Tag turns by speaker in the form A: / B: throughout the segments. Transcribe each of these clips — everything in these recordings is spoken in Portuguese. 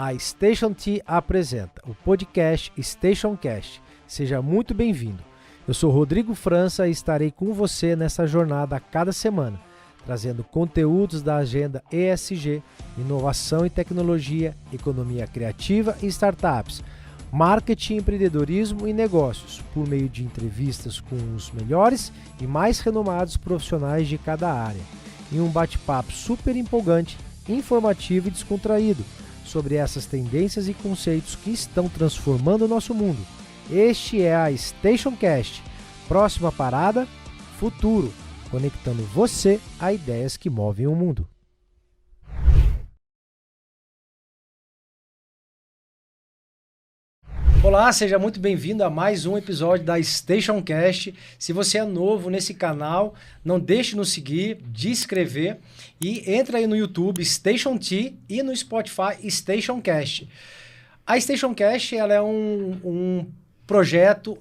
A: A Station T apresenta o podcast Stationcast. Seja muito bem-vindo. Eu sou Rodrigo França e estarei com você nessa jornada a cada semana, trazendo conteúdos da agenda ESG, inovação e tecnologia, economia criativa e startups, marketing, empreendedorismo e negócios, por meio de entrevistas com os melhores e mais renomados profissionais de cada área, em um bate-papo super empolgante, informativo e descontraído, sobre essas tendências e conceitos que estão transformando o nosso mundo. Este é a Stationcast. Próxima parada, futuro, conectando você a ideias que movem o mundo. Olá, seja muito bem-vindo a mais um episódio da Stationcast. Se você é novo nesse canal, não deixe de nos seguir, de inscrever e entra aí no YouTube Station T e no Spotify Stationcast. A Stationcast ela é um projeto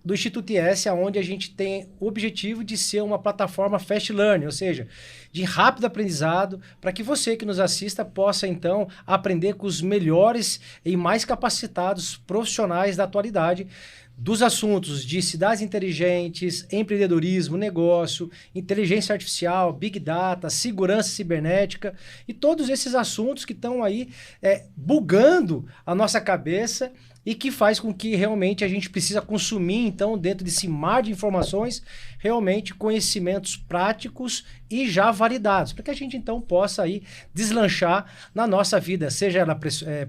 A: do Instituto IS, onde a gente tem o objetivo de ser uma plataforma fast learning, ou seja, de rápido aprendizado, para que você que nos assista possa, então, aprender com os melhores e mais capacitados profissionais da atualidade dos assuntos de cidades inteligentes, empreendedorismo, negócio, inteligência artificial, big data, segurança cibernética e todos esses assuntos que estão aí bugando a nossa cabeça e que faz com que realmente a gente precisa consumir, então, dentro desse mar de informações, realmente conhecimentos práticos e já validados, para que a gente, então, possa aí deslanchar na nossa vida, seja ela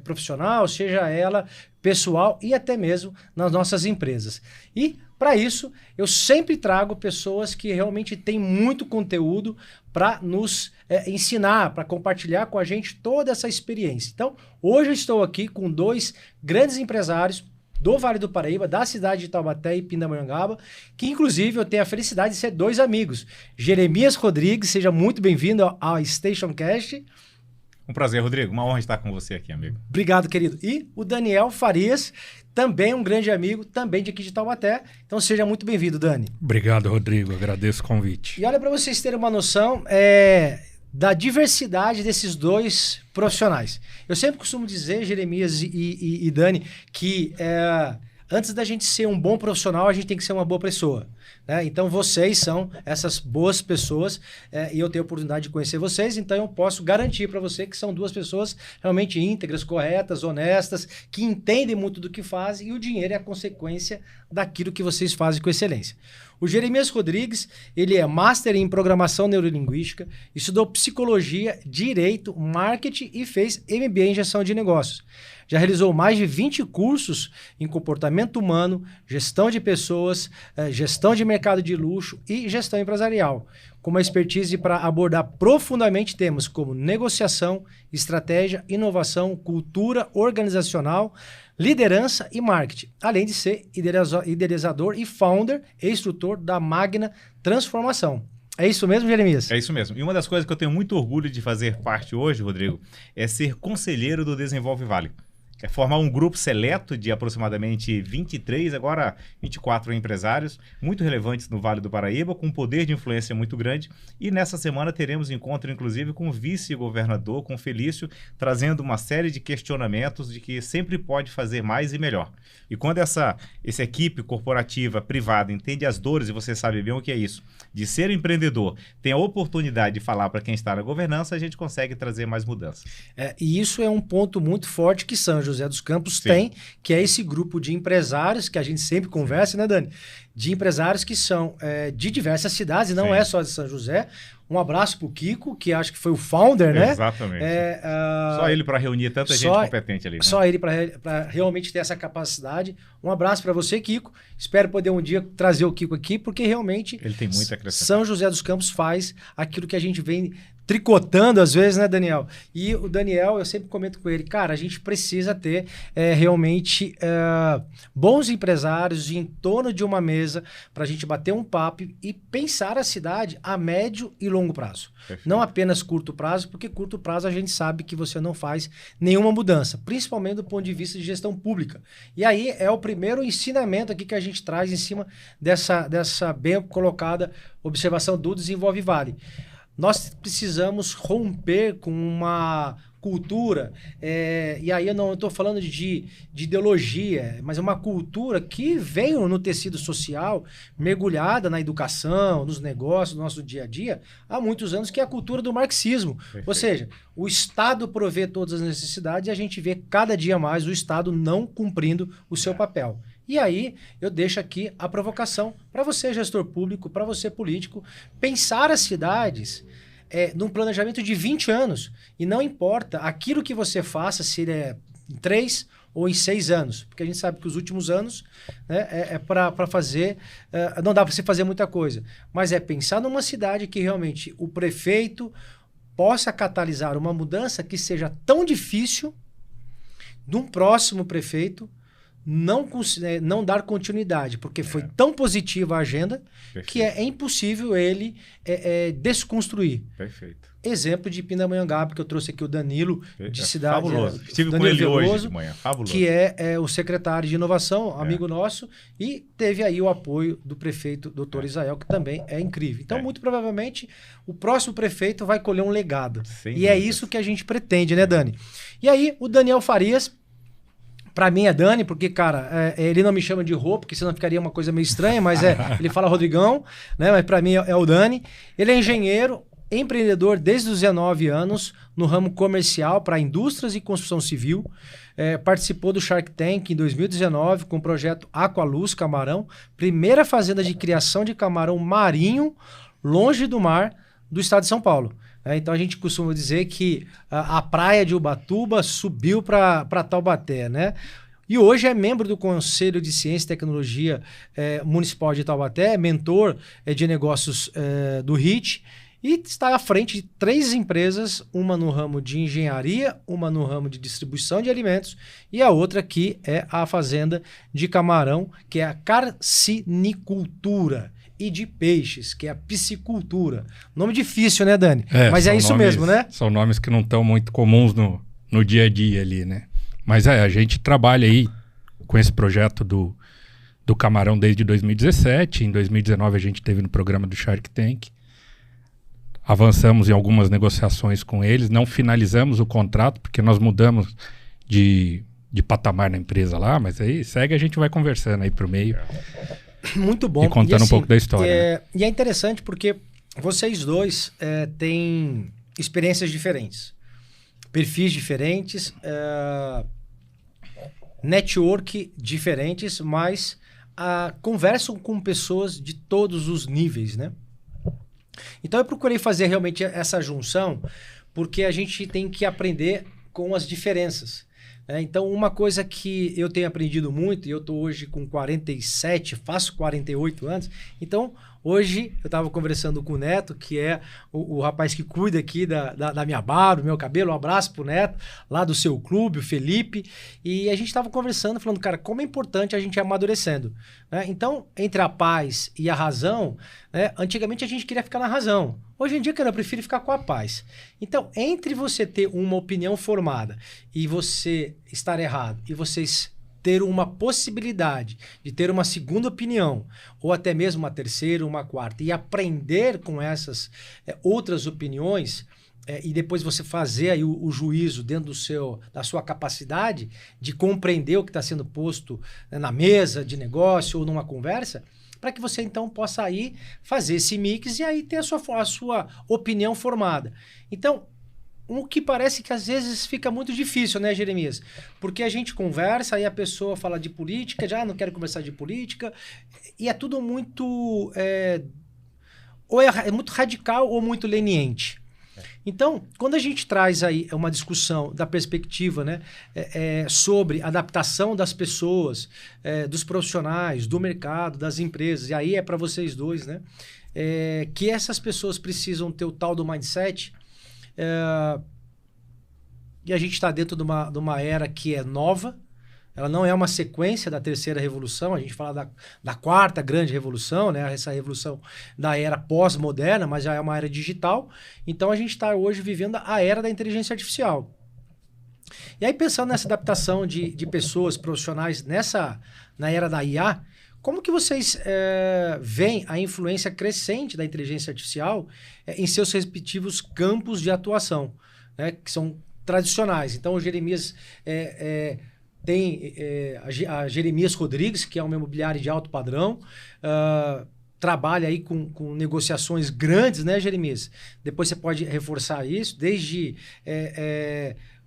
A: profissional, seja ela pessoal e até mesmo nas nossas empresas. E, para isso, eu sempre trago pessoas que realmente têm muito conteúdo para nos ensinar, para compartilhar com a gente toda essa experiência. Então, hoje eu estou aqui com dois grandes empresários do Vale do Paraíba, da cidade de Taubaté e Pindamonhangaba, que inclusive eu tenho a felicidade de ser dois amigos. Jeremias Rodrigues, seja muito bem-vindo ao Stationcast.
B: Um prazer, Rodrigo. Uma honra estar com você aqui, amigo.
A: Obrigado, querido. E o Daniel Farias, também um grande amigo, também de aqui de Taubaté. Então seja muito bem-vindo, Dani.
C: Obrigado, Rodrigo. Agradeço o convite.
A: E olha, para vocês terem uma noção da diversidade desses dois profissionais. Eu sempre costumo dizer, Jeremias e Dani, que antes da gente ser um bom profissional, a gente tem que ser uma boa pessoa. Né? Então vocês são essas boas pessoas e eu tenho a oportunidade de conhecer vocês, então eu posso garantir para você que são duas pessoas realmente íntegras, corretas, honestas, que entendem muito do que fazem e o dinheiro é a consequência daquilo que vocês fazem com excelência. O Jeremias Rodrigues, ele é Master em Programação Neurolinguística, estudou Psicologia, Direito, Marketing e fez MBA em Gestão de Negócios. Já realizou mais de 20 cursos em Comportamento Humano, Gestão de Pessoas, Gestão de Mercado de Luxo e Gestão Empresarial, com uma expertise para abordar profundamente temas como negociação, estratégia, inovação, cultura organizacional, liderança e marketing, além de ser idealizador e founder e instrutor da Magna Transformação. É isso mesmo, Jeremias?
B: É isso mesmo. E uma das coisas que eu tenho muito orgulho de fazer parte hoje, Rodrigo, é ser conselheiro do Desenvolve Vale. É formar um grupo seleto de aproximadamente 23, agora 24 empresários, muito relevantes no Vale do Paraíba, com um poder de influência muito grande. E nessa semana teremos encontro, inclusive, com o vice-governador, com o Felício, trazendo uma série de questionamentos de que sempre pode fazer mais e melhor. E quando essa equipe corporativa, privada, entende as dores, e você sabe bem o que é isso, de ser empreendedor, tem a oportunidade de falar para quem está na governança, a gente consegue trazer mais mudanças.
A: E isso é um ponto muito forte que São José dos Campos tem, que é esse grupo de empresários que a gente sempre conversa, né, Dani? De empresários que são de diversas cidades, e não é só de São José. Um abraço pro Kiko, que acho que foi o founder, né?
B: Exatamente. Só ele para reunir tanta gente competente ali. Né?
A: Só ele para realmente ter essa capacidade. Um abraço para você, Kiko. Espero poder um dia trazer o Kiko aqui, porque realmente
B: ele tem muito a acrescentar.
A: São José dos Campos faz aquilo que a gente vem tricotando às vezes, né, Daniel? E o Daniel, eu sempre comento com ele, cara, a gente precisa ter realmente bons empresários em torno de uma mesa para a gente bater um papo e pensar a cidade a médio e longo prazo. Perfeito. Não apenas curto prazo, porque curto prazo a gente sabe que você não faz nenhuma mudança, principalmente do ponto de vista de gestão pública. E aí é o primeiro ensinamento aqui que a gente traz em cima dessa bem colocada observação do Desenvolve Vale. Nós precisamos romper com cultura, e aí eu não estou falando de ideologia, mas é uma cultura que veio no tecido social, mergulhada na educação, nos negócios, no nosso dia a dia, há muitos anos, que é a cultura do marxismo. Perfeito. Ou seja, o Estado provê todas as necessidades e a gente vê cada dia mais o Estado não cumprindo o seu papel. E aí eu deixo aqui a provocação para você, gestor público, para você, político, pensar as cidades num planejamento de 20 anos. E não importa aquilo que você faça, se ele é em 3 ou em 6 anos. Porque a gente sabe que os últimos anos, né, é para fazer... não dá para se fazer muita coisa. Mas é pensar numa cidade que realmente o prefeito possa catalisar uma mudança que seja tão difícil de um próximo prefeito não dar continuidade, porque foi tão positiva a agenda. Perfeito. Que é impossível ele desconstruir.
B: Perfeito.
A: Exemplo de Pindamonhangaba, que eu trouxe aqui o Danilo, de cidade.
B: Fabuloso. Estive com ele
A: Veloso,
B: hoje de manhã. Fabuloso.
A: Que é o secretário de inovação, amigo nosso, e teve aí o apoio do prefeito, doutor Israel, que também é incrível. Então, muito provavelmente, o próximo prefeito vai colher um legado. Sem dúvida. É isso que a gente pretende, né, Dani? E aí, o Daniel Farias... Pra mim é Dani, porque, cara, ele não me chama de Rô, porque senão ficaria uma coisa meio estranha, mas ele fala Rodrigão, né? Mas pra mim é o Dani. Ele é engenheiro, empreendedor desde os 19 anos, no ramo comercial para indústrias e construção civil. Participou do Shark Tank em 2019 com o projeto Aqualuz Camarão, primeira fazenda de criação de camarão marinho, longe do mar, do estado de São Paulo. Então a gente costuma dizer que a praia de Ubatuba subiu para Taubaté, né? E hoje é membro do Conselho de Ciência e Tecnologia Municipal de Taubaté, mentor de negócios do HIT, e está à frente de 3 empresas, uma no ramo de engenharia, uma no ramo de distribuição de alimentos e a outra aqui é a fazenda de camarão, que é a carcinicultura. E de peixes, que é a piscicultura. Nome difícil, né, Dani? Mas é isso mesmo, né?
C: São nomes que não estão muito comuns no dia a dia ali, né? Mas a gente trabalha aí com esse projeto do camarão desde 2017. Em 2019 a gente teve no programa do Shark Tank. Avançamos em algumas negociações com eles. Não finalizamos o contrato, porque nós mudamos de patamar na empresa lá. Mas aí segue, a gente vai conversando aí pro meio.
A: Muito bom.
C: E contando um pouco da história. Né?
A: E é interessante porque vocês dois têm experiências diferentes, perfis diferentes, network diferentes, mas conversam com pessoas de todos os níveis, né? Então eu procurei fazer realmente essa junção porque a gente tem que aprender com as diferenças. Então, uma coisa que eu tenho aprendido muito, e eu estou hoje com 47, faço 48 anos, então hoje eu estava conversando com o Neto, que é o rapaz que cuida aqui da minha barba, do meu cabelo, um abraço pro Neto, lá do seu clube, o Felipe, e a gente estava conversando, falando, cara, como é importante a gente ir amadurecendo. Né? Então, entre a paz e a razão, né, antigamente a gente queria ficar na razão. Hoje em dia, cara, eu prefiro ficar com a paz. Então, entre você ter uma opinião formada e você estar errado, e vocês ter uma possibilidade de ter uma segunda opinião, ou até mesmo uma terceira, uma quarta, e aprender com essas outras opiniões, e depois você fazer aí o juízo dentro da sua capacidade de compreender o que está sendo posto na mesa de negócio ou numa conversa, para que você então possa aí fazer esse mix e aí ter a sua opinião formada. Então, o que parece que às vezes fica muito difícil, né, Jeremias? Porque a gente conversa e a pessoa fala de política, já não quero conversar de política, e é tudo muito... ou é muito radical ou muito leniente. Então, quando a gente traz aí uma discussão da perspectiva, né, sobre adaptação das pessoas, dos profissionais, do mercado, das empresas, e aí é para vocês dois, né, que essas pessoas precisam ter o tal do mindset, e a gente está dentro de uma era que é nova, ela não é uma sequência da terceira revolução, a gente fala da quarta grande revolução, né? Essa revolução da era pós-moderna, mas já é uma era digital. Então a gente está hoje vivendo a era da inteligência artificial. E aí pensando nessa adaptação de pessoas profissionais na era da IA, como que vocês veem a influência crescente da inteligência artificial em seus respectivos campos de atuação, né? Que são tradicionais. Então, o Jeremias tem a Jeremias Rodrigues, que é uma imobiliária de alto padrão, trabalha aí com negociações grandes, né, Jeremias? Depois você pode reforçar isso, desde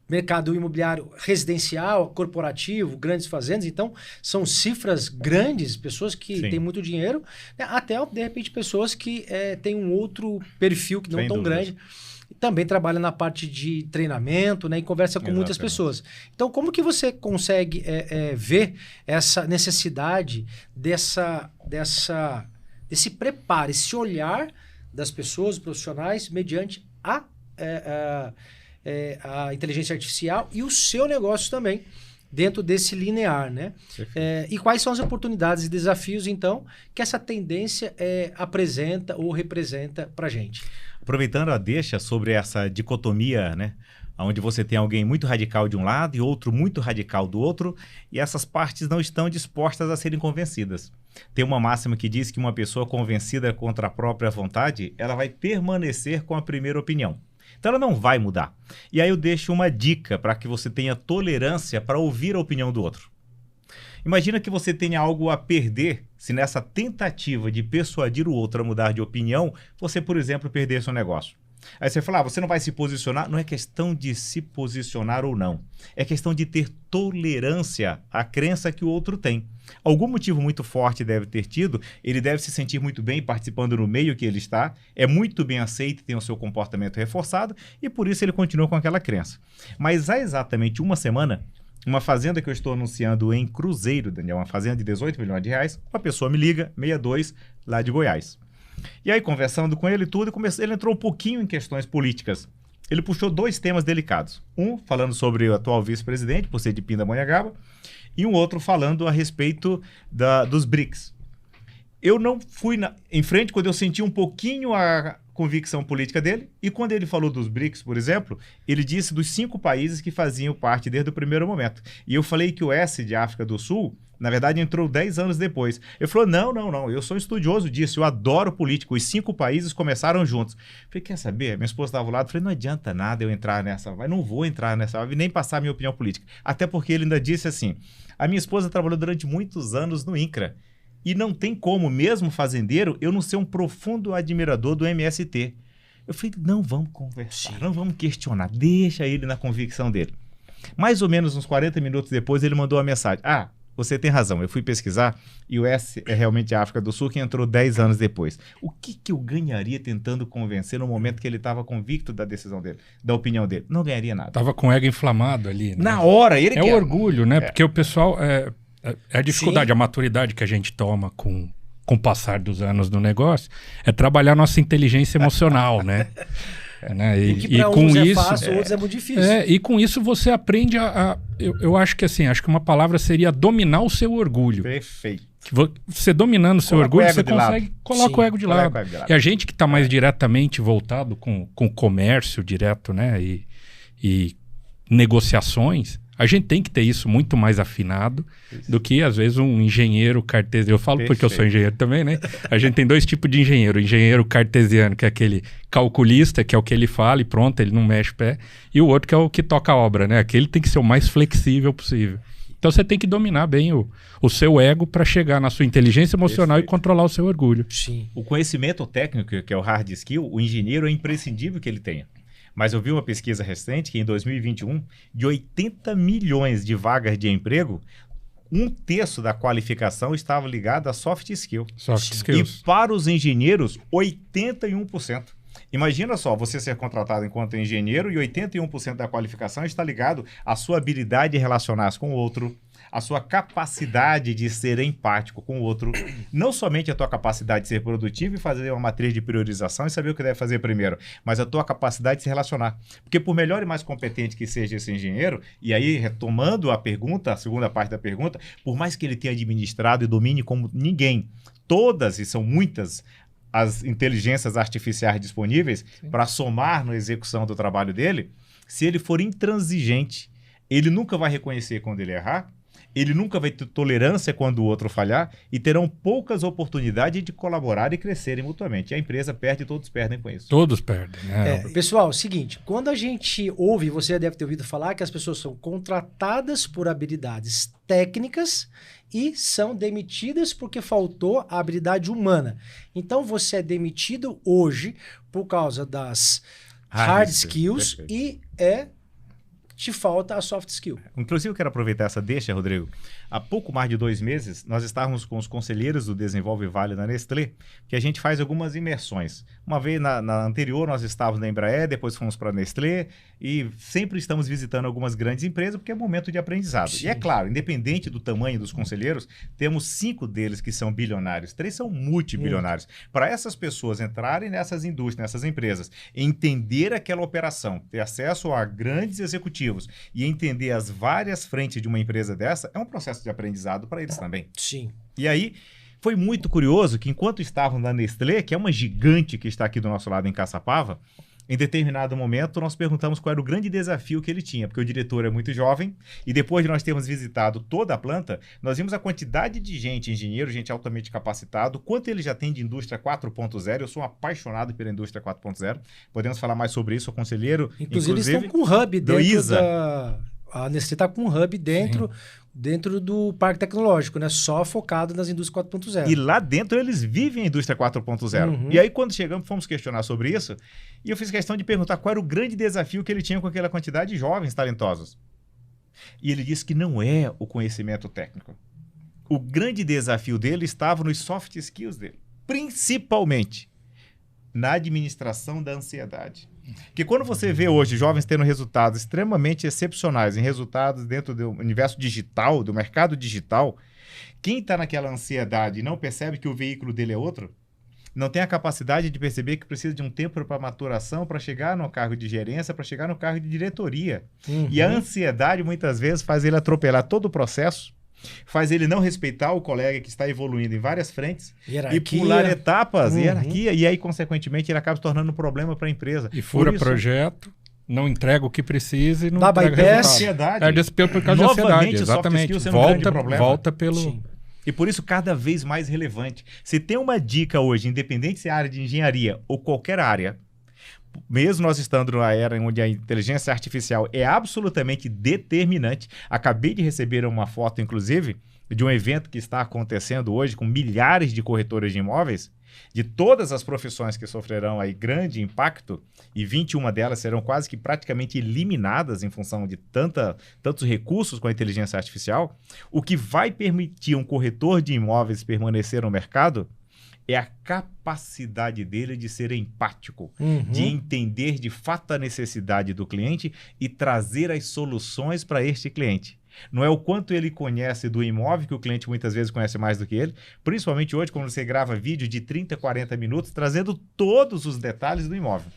A: mercado imobiliário residencial, corporativo, grandes fazendas. Então, são cifras grandes, pessoas que têm muito dinheiro, né? Até, de repente, pessoas que têm um outro perfil que não é tão grande. Também trabalha na parte de treinamento, né? E conversa com muitas pessoas. Então, como que você consegue ver essa necessidade desse preparo, esse olhar das pessoas, profissionais, mediante a inteligência artificial e o seu negócio também, dentro desse linear, né? E quais são as oportunidades e desafios, então, que essa tendência apresenta ou representa para a gente?
B: Aproveitando a deixa sobre essa dicotomia, né? Onde você tem alguém muito radical de um lado e outro muito radical do outro, e essas partes não estão dispostas a serem convencidas. Tem uma máxima que diz que uma pessoa convencida contra a própria vontade, ela vai permanecer com a primeira opinião. Então ela não vai mudar. E aí eu deixo uma dica para que você tenha tolerância para ouvir a opinião do outro. Imagina que você tenha algo a perder se nessa tentativa de persuadir o outro a mudar de opinião, você, por exemplo, perder seu negócio. Aí você fala, você não vai se posicionar. Não é questão de se posicionar ou não. É questão de ter tolerância à crença que o outro tem. Algum motivo muito forte deve ter tido, ele deve se sentir muito bem participando no meio que ele está, é muito bem aceito, tem o seu comportamento reforçado e por isso ele continua com aquela crença. Mas há exatamente uma semana, uma fazenda que eu estou anunciando em Cruzeiro, Daniel, uma fazenda de 18 milhões de reais, uma pessoa me liga, 62, lá de Goiás. E aí, conversando com ele e tudo, ele entrou um pouquinho em questões políticas. Ele puxou 2 temas delicados. Um, falando sobre o atual vice-presidente, por ser de Pindamonhangaba, e um outro falando a respeito dos BRICS. Eu não fui em frente quando eu senti um pouquinho a convicção política dele, e quando ele falou dos BRICS, por exemplo, ele disse dos 5 países que faziam parte desde o primeiro momento. E eu falei que o S de África do Sul, na verdade, entrou 10 anos depois. Ele falou, não, eu sou um estudioso disso, eu adoro política, os 5 países começaram juntos. Falei, quer saber? Minha esposa estava ao lado, falei, não adianta nada eu entrar nessa vibe, não vou entrar nessa vibe, nem passar a minha opinião política. Até porque ele ainda disse assim, a minha esposa trabalhou durante muitos anos no INCRA, e não tem como, mesmo fazendeiro, eu não ser um profundo admirador do MST. Eu falei, não vamos conversar, não vamos questionar, deixa ele na convicção dele. Mais ou menos uns 40 minutos depois, ele mandou uma mensagem, você tem razão, eu fui pesquisar e o S é realmente a África do Sul, que entrou 10 anos depois. O que eu ganharia tentando convencer no momento que ele estava convicto da decisão dele, da opinião dele? Não ganharia nada.
C: Tava com o ego inflamado ali, né?
B: Na hora, ele
C: o orgulho, né? Porque o pessoal... É a dificuldade,
A: Sim.
C: a maturidade que a gente toma com o passar dos anos no negócio, é trabalhar nossa inteligência emocional, né?
A: E com isso, fácil, outros é muito difícil.
C: E com isso você aprende eu acho que assim, uma palavra seria dominar o seu orgulho.
B: Perfeito.
C: Você dominando o seu orgulho, você consegue colocar o ego de lado. E a gente que está mais diretamente voltado com o comércio direto, né? E negociações, a gente tem que ter isso muito mais afinado do que, às vezes, um engenheiro cartesiano. Eu falo porque eu sou engenheiro também, né? A gente tem 2 tipos de engenheiro. O engenheiro cartesiano, que é aquele calculista, que é o que ele fala e pronto, ele não mexe o pé. E o outro que é o que toca a obra, né? Aquele tem que ser o mais flexível possível. Então você tem que dominar bem o seu ego para chegar na sua inteligência emocional e controlar o seu orgulho.
B: Sim. O conhecimento técnico, que é o hard skill, o engenheiro é imprescindível que ele tenha. Mas eu vi uma pesquisa recente que em 2021, de 80 milhões de vagas de emprego, 1/3 da qualificação estava ligada a soft skill.
C: Soft skills.
B: E para os engenheiros, 81%. Imagina só, você ser contratado enquanto engenheiro e 81% da qualificação está ligado à sua habilidade de relacionar-se com o outro, a sua capacidade de ser empático com o outro, não somente a tua capacidade de ser produtivo e fazer uma matriz de priorização e saber o que deve fazer primeiro, mas a tua capacidade de se relacionar. Porque por melhor e mais competente que seja esse engenheiro, e aí retomando a pergunta, a segunda parte da pergunta, por mais que ele tenha administrado e domine como ninguém, todas, e são muitas, as inteligências artificiais disponíveis para somar na execução do trabalho dele, se ele for intransigente, ele nunca vai reconhecer quando ele errar, ele nunca vai ter tolerância quando o outro falhar e terão poucas oportunidades de colaborar e crescerem mutuamente. E a empresa perde e todos perdem com isso.
C: Todos perdem, né?
A: Pessoal, é o seguinte, quando a gente ouve, você já deve ter ouvido falar que as pessoas são contratadas por habilidades técnicas e são demitidas porque faltou a habilidade humana. Então, você é demitido hoje por causa das hard skills e te falta a soft skill.
B: Inclusive, eu quero aproveitar essa deixa, Rodrigo. Há pouco mais de 2 meses, nós estávamos com os conselheiros do Desenvolve Vale na Nestlé, que a gente faz algumas imersões. Uma vez na anterior, nós estávamos na Embraer, depois fomos para a Nestlé, e sempre estamos visitando algumas grandes empresas, porque é momento de aprendizado. Sim. E é claro, independente do tamanho dos conselheiros, temos 5 deles que são bilionários, 3 são multibilionários. Para essas pessoas entrarem nessas indústrias, nessas empresas, entender aquela operação, ter acesso a grandes executivos, e entender as várias frentes de uma empresa dessa, é um processo de aprendizado para eles também.
A: Sim.
B: E aí, foi muito curioso que enquanto estavam na Nestlé, que é uma gigante que está aqui do nosso lado em Caçapava, em determinado momento nós perguntamos qual era o grande desafio que ele tinha, porque o diretor é muito jovem, e depois de nós termos visitado toda a planta, nós vimos a quantidade de gente, engenheiro, gente altamente capacitado, quanto ele já tem de indústria 4.0, eu sou um apaixonado pela indústria 4.0, podemos falar mais sobre isso, o conselheiro,
A: inclusive eles estão com um hub dentro a Nestlé está com um hub dentro do parque tecnológico, né? Só focado nas indústrias 4.0.
B: E lá dentro eles vivem a indústria 4.0. Uhum. E aí quando chegamos, fomos questionar sobre isso, e eu fiz questão de perguntar qual era o grande desafio que ele tinha com aquela quantidade de jovens talentosos. E ele disse que não é o conhecimento técnico. O grande desafio dele estava nos soft skills dele, principalmente na administração da ansiedade. Que quando você vê hoje jovens tendo resultados extremamente excepcionais, em resultados dentro do universo digital, do mercado digital, quem está naquela ansiedade e não percebe que o veículo dele é outro, não tem a capacidade de perceber que precisa de um tempo para maturação, para chegar no cargo de gerência, para chegar no cargo de diretoria. Uhum. E a ansiedade muitas vezes faz ele atropelar todo o processo, faz ele não respeitar o colega que está evoluindo em várias frentes e pular etapas, hierarquia, e aí, consequentemente, ele acaba se tornando um problema para a empresa.
C: E fura projeto, não entrega o que precisa e não entrega resultado.
B: Ansiedade.
C: Perde por causa de ansiedade, exatamente. Volta pelo...
B: Sim. E por isso, cada vez mais relevante. Se tem uma dica hoje, independente se é área de engenharia ou qualquer área, mesmo nós estando numa era onde a inteligência artificial é absolutamente determinante, acabei de receber uma foto, inclusive, de um evento que está acontecendo hoje com milhares de corretores de imóveis, de todas as profissões que sofrerão aí grande impacto, e 21 delas serão quase que praticamente eliminadas em função de tantos recursos com a inteligência artificial. O que vai permitir um corretor de imóveis permanecer no mercado é a capacidade dele de ser empático, de entender de fato a necessidade do cliente e trazer as soluções para este cliente. Não é o quanto ele conhece do imóvel, que o cliente muitas vezes conhece mais do que ele, principalmente hoje, quando você grava vídeo de 30, 40 minutos, trazendo todos os detalhes do imóvel.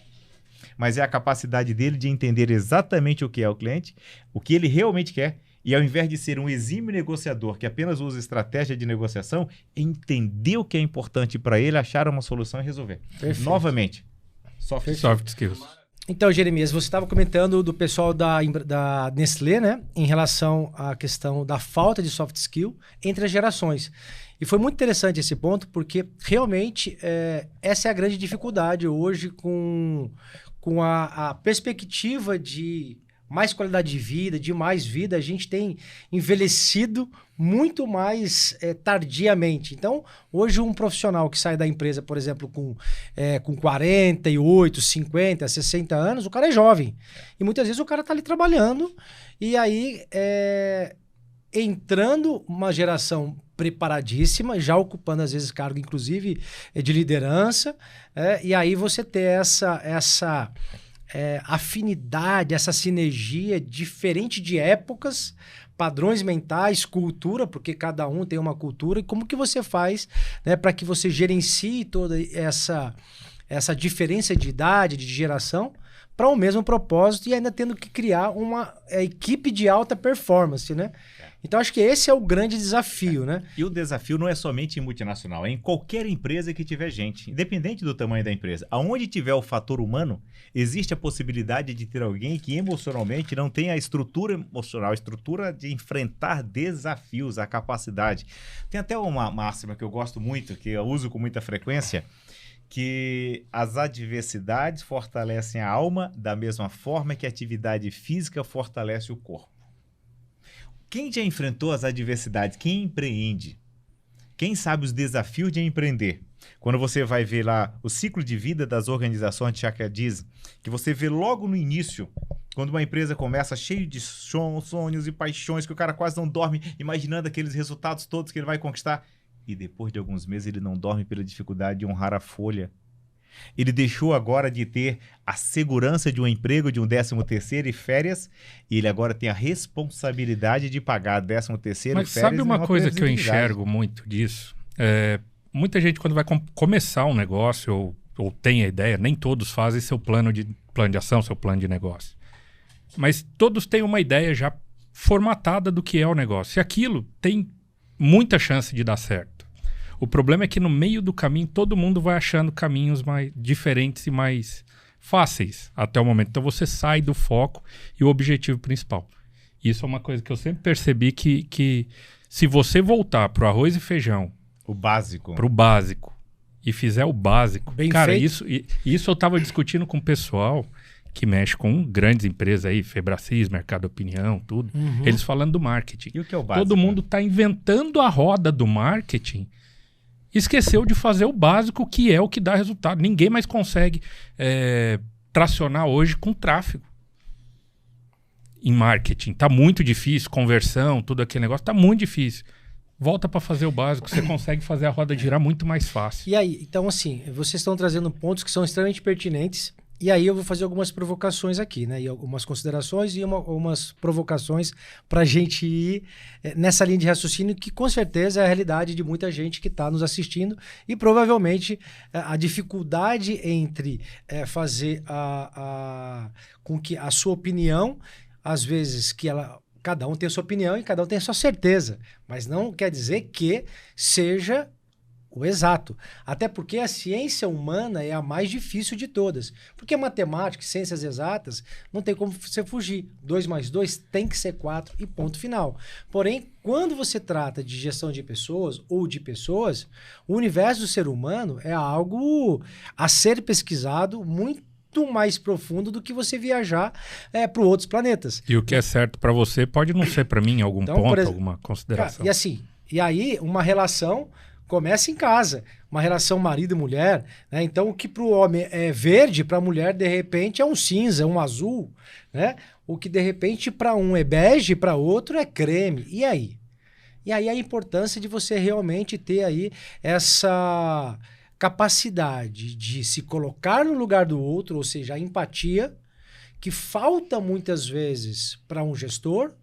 B: Mas é a capacidade dele de entender exatamente o que é o cliente, o que ele realmente quer, e ao invés de ser um exímio negociador que apenas usa estratégia de negociação, entender o que é importante para ele, achar uma solução e resolver.
A: Perfeito.
B: Novamente, soft
C: skills.
A: Então, Jeremias, você estava comentando do pessoal da Nestlé, né, em relação à questão da falta de soft skill entre as gerações. E foi muito interessante esse ponto, porque realmente essa é a grande dificuldade hoje com a perspectiva de mais qualidade de vida, de mais vida. A gente tem envelhecido muito mais tardiamente. Então, hoje um profissional que sai da empresa, por exemplo, com 48, 50, 60 anos, o cara é jovem. E muitas vezes o cara está ali trabalhando e aí entrando uma geração preparadíssima, já ocupando às vezes cargo, inclusive, de liderança, e aí você ter essa afinidade, essa sinergia diferente de épocas, padrões mentais, cultura, porque cada um tem uma cultura, e como que você faz, né, para que você gerencie toda essa diferença de idade, de geração, para o mesmo propósito, e ainda tendo que criar uma equipe de alta performance, né? Então, acho que esse é o grande desafio, né?
B: E o desafio não é somente em multinacional, é em qualquer empresa que tiver gente, independente do tamanho da empresa. Aonde tiver o fator humano, existe a possibilidade de ter alguém que emocionalmente não tenha a estrutura emocional, a estrutura de enfrentar desafios, a capacidade. Tem até uma máxima que eu gosto muito, que eu uso com muita frequência, que as adversidades fortalecem a alma da mesma forma que a atividade física fortalece o corpo. Quem já enfrentou as adversidades? Quem empreende? Quem sabe os desafios de empreender? Quando você vai ver lá o ciclo de vida das organizações de Chaka diz, que você vê logo no início, quando uma empresa começa cheio de sonhos e paixões, que o cara quase não dorme imaginando aqueles resultados todos que ele vai conquistar. E depois de alguns meses ele não dorme pela dificuldade de honrar a folha. Ele deixou agora de ter a segurança de um emprego, de um 13º e férias, e ele agora tem a responsabilidade de pagar 13º e férias.
C: Mas sabe uma coisa que eu enxergo muito disso? Muita gente, quando vai começar um negócio ou tem a ideia, nem todos fazem seu plano de ação, seu plano de negócio. Mas todos têm uma ideia já formatada do que é o negócio. E aquilo tem muita chance de dar certo. O problema é que no meio do caminho todo mundo vai achando caminhos mais diferentes e mais fáceis até o momento. Então você sai do foco e o objetivo principal. Isso é uma coisa que eu sempre percebi que se você voltar pro arroz e feijão,
B: o básico,
C: pro básico, e fizer o básico,
A: bem
C: cara,
A: feito.
C: isso eu tava discutindo com o pessoal que mexe com grandes empresas aí, Febracis, Mercado Opinião, tudo. Eles falando do marketing.
B: E o que é o básico?
C: Todo mundo tá inventando a roda do marketing. Esqueceu de fazer o básico, que é o que dá resultado. Ninguém mais consegue tracionar hoje com tráfego. Em marketing. Tá muito difícil, conversão, tudo aquele negócio, tá muito difícil. Volta para fazer o básico, você consegue fazer a roda girar muito mais fácil.
A: E aí, então assim, vocês estão trazendo pontos que são extremamente pertinentes. E aí eu vou fazer algumas provocações aqui, né? E algumas considerações e algumas provocações para a gente ir nessa linha de raciocínio que com certeza é a realidade de muita gente que está nos assistindo e provavelmente a dificuldade entre fazer com que a sua opinião, às vezes que cada um tem a sua opinião e cada um tem a sua certeza, mas não quer dizer que seja o exato. Até porque a ciência humana é a mais difícil de todas. Porque matemática, ciências exatas, não tem como você fugir. 2 mais 2 tem que ser 4 e ponto final. Porém, quando você trata de gestão de pessoas ou de pessoas, o universo do ser humano é algo a ser pesquisado muito mais profundo do que você viajar para outros planetas.
C: E o que é certo para você pode não ser para mim em algum ponto, alguma consideração.
A: Cara, e aí uma relação começa em casa, uma relação marido e mulher, né? Então o que para o homem é verde, para a mulher de repente é um cinza, um azul, né? O que de repente para um é bege, para outro é creme. E aí? E aí a importância de você realmente ter aí essa capacidade de se colocar no lugar do outro, ou seja, a empatia, que falta muitas vezes para um gestor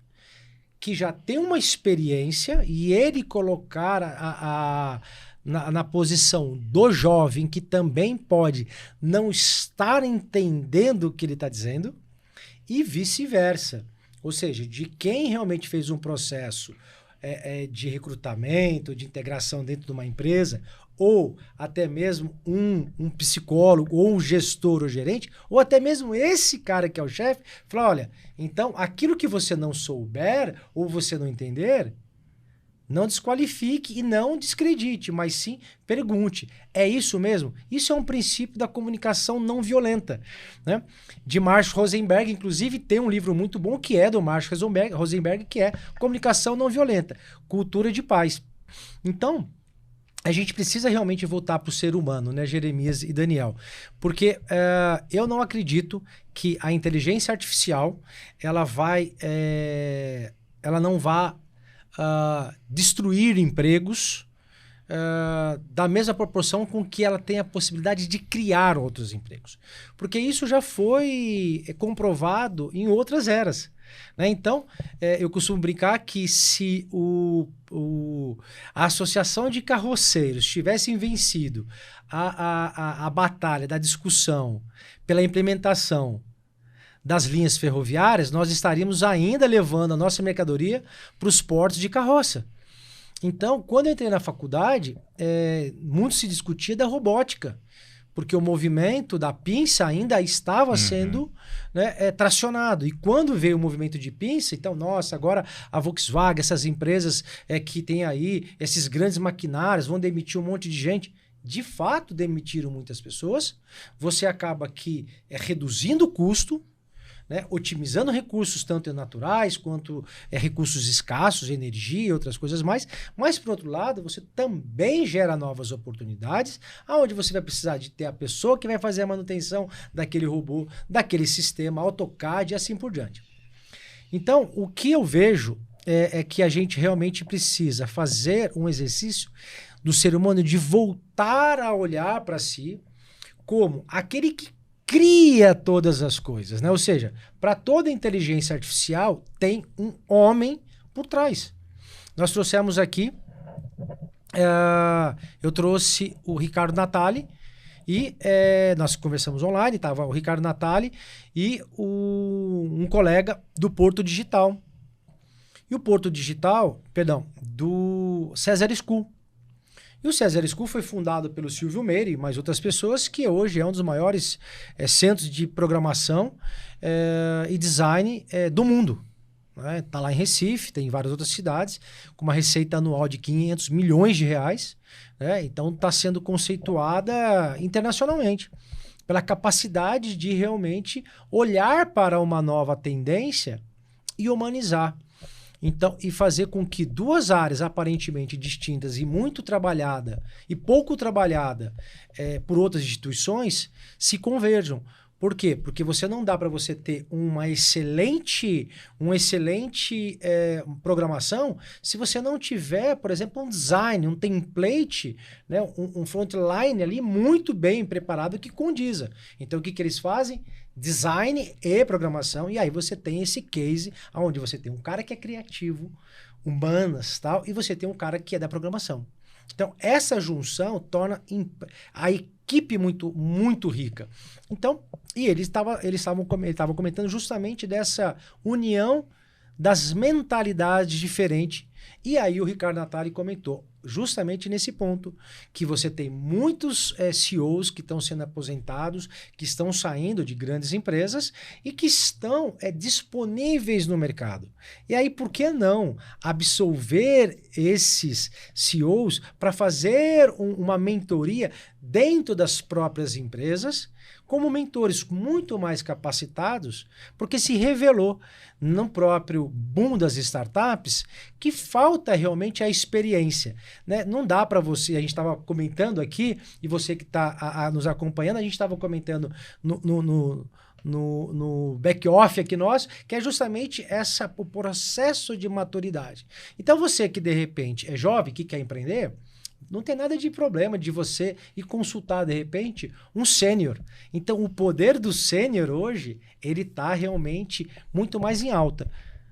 A: que já tem uma experiência e ele colocar na posição do jovem que também pode não estar entendendo o que ele está dizendo e vice-versa. Ou seja, de quem realmente fez um processo de recrutamento, de integração dentro de uma empresa, ou até mesmo um psicólogo, ou um gestor ou gerente, ou até mesmo esse cara que é o chefe, fala, olha, então aquilo que você não souber ou você não entender, não desqualifique e não descredite, mas sim pergunte. É isso mesmo? Isso é um princípio da comunicação não violenta, né? De Marshall Rosenberg, inclusive tem um livro muito bom que é do Marshall Rosenberg, que é Comunicação Não Violenta, Cultura de Paz. Então, a gente precisa realmente voltar para o ser humano, né, Jeremias e Daniel? Porque eu não acredito que a inteligência artificial ela não vá destruir empregos da mesma proporção com que ela tem a possibilidade de criar outros empregos. Porque isso já foi comprovado em outras eras. Né? Então, eu costumo brincar que se a Associação de Carroceiros tivessem vencido a batalha da discussão pela implementação das linhas ferroviárias, nós estaríamos ainda levando a nossa mercadoria para os portos de carroça. Então, quando eu entrei na faculdade, muito se discutia da robótica, porque o movimento da pinça ainda estava sendo tracionado. E quando veio o movimento de pinça, então, nossa, agora a Volkswagen, essas empresas que tem aí, esses grandes maquinários, vão demitir um monte de gente. De fato, demitiram muitas pessoas. Você acaba aqui reduzindo o custo, otimizando recursos tanto naturais quanto recursos escassos, energia e outras coisas mais. Mas, por outro lado, você também gera novas oportunidades, onde você vai precisar de ter a pessoa que vai fazer a manutenção daquele robô, daquele sistema, AutoCAD e assim por diante. Então, o que eu vejo é que a gente realmente precisa fazer um exercício do ser humano de voltar a olhar para si como aquele que cria todas as coisas, né? Ou seja, para toda inteligência artificial tem um homem por trás. Nós trouxemos aqui, eu trouxe o Ricardo Natali e nós conversamos online, estava o Ricardo Natali e um colega do Porto Digital. E o Porto Digital, do César School. E o César School foi fundado pelo Silvio Meire e mais outras pessoas, que hoje é um dos maiores centros de programação e design do mundo. Está lá em Recife, tem em várias outras cidades, com uma receita anual de 500 milhões de reais. Então está sendo conceituada internacionalmente pela capacidade de realmente olhar para uma nova tendência e humanizar. Então, e fazer com que duas áreas aparentemente distintas e muito trabalhada e pouco trabalhada por outras instituições se converjam. Por quê? Porque você não dá para você ter uma excelente programação se você não tiver, por exemplo, um design, um template, né, um frontline ali muito bem preparado que condiza. Então, o que eles fazem? Design e programação, e aí você tem esse case onde você tem um cara que é criativo, humanas, tal, e você tem um cara que é da programação. Então, essa junção torna a equipe muito, muito rica. Então, e eles estavam comentando justamente dessa união das mentalidades diferentes. E aí o Ricardo Natali comentou justamente nesse ponto, que você tem muitos CEOs que estão sendo aposentados, que estão saindo de grandes empresas e que estão disponíveis no mercado. E aí, por que não absolver esses CEOs para fazer uma mentoria dentro das próprias empresas, como mentores muito mais capacitados, porque se revelou no próprio boom das startups que falta realmente a experiência, né? Não dá para você, a gente estava comentando aqui, e você que está nos acompanhando, a gente estava comentando no back-off aqui nosso, que é justamente o processo de maturidade. Então você que de repente é jovem, que quer empreender, não tem nada de problema de você ir consultar, de repente, um sênior. Então, o poder do sênior hoje, ele está realmente muito mais em alta.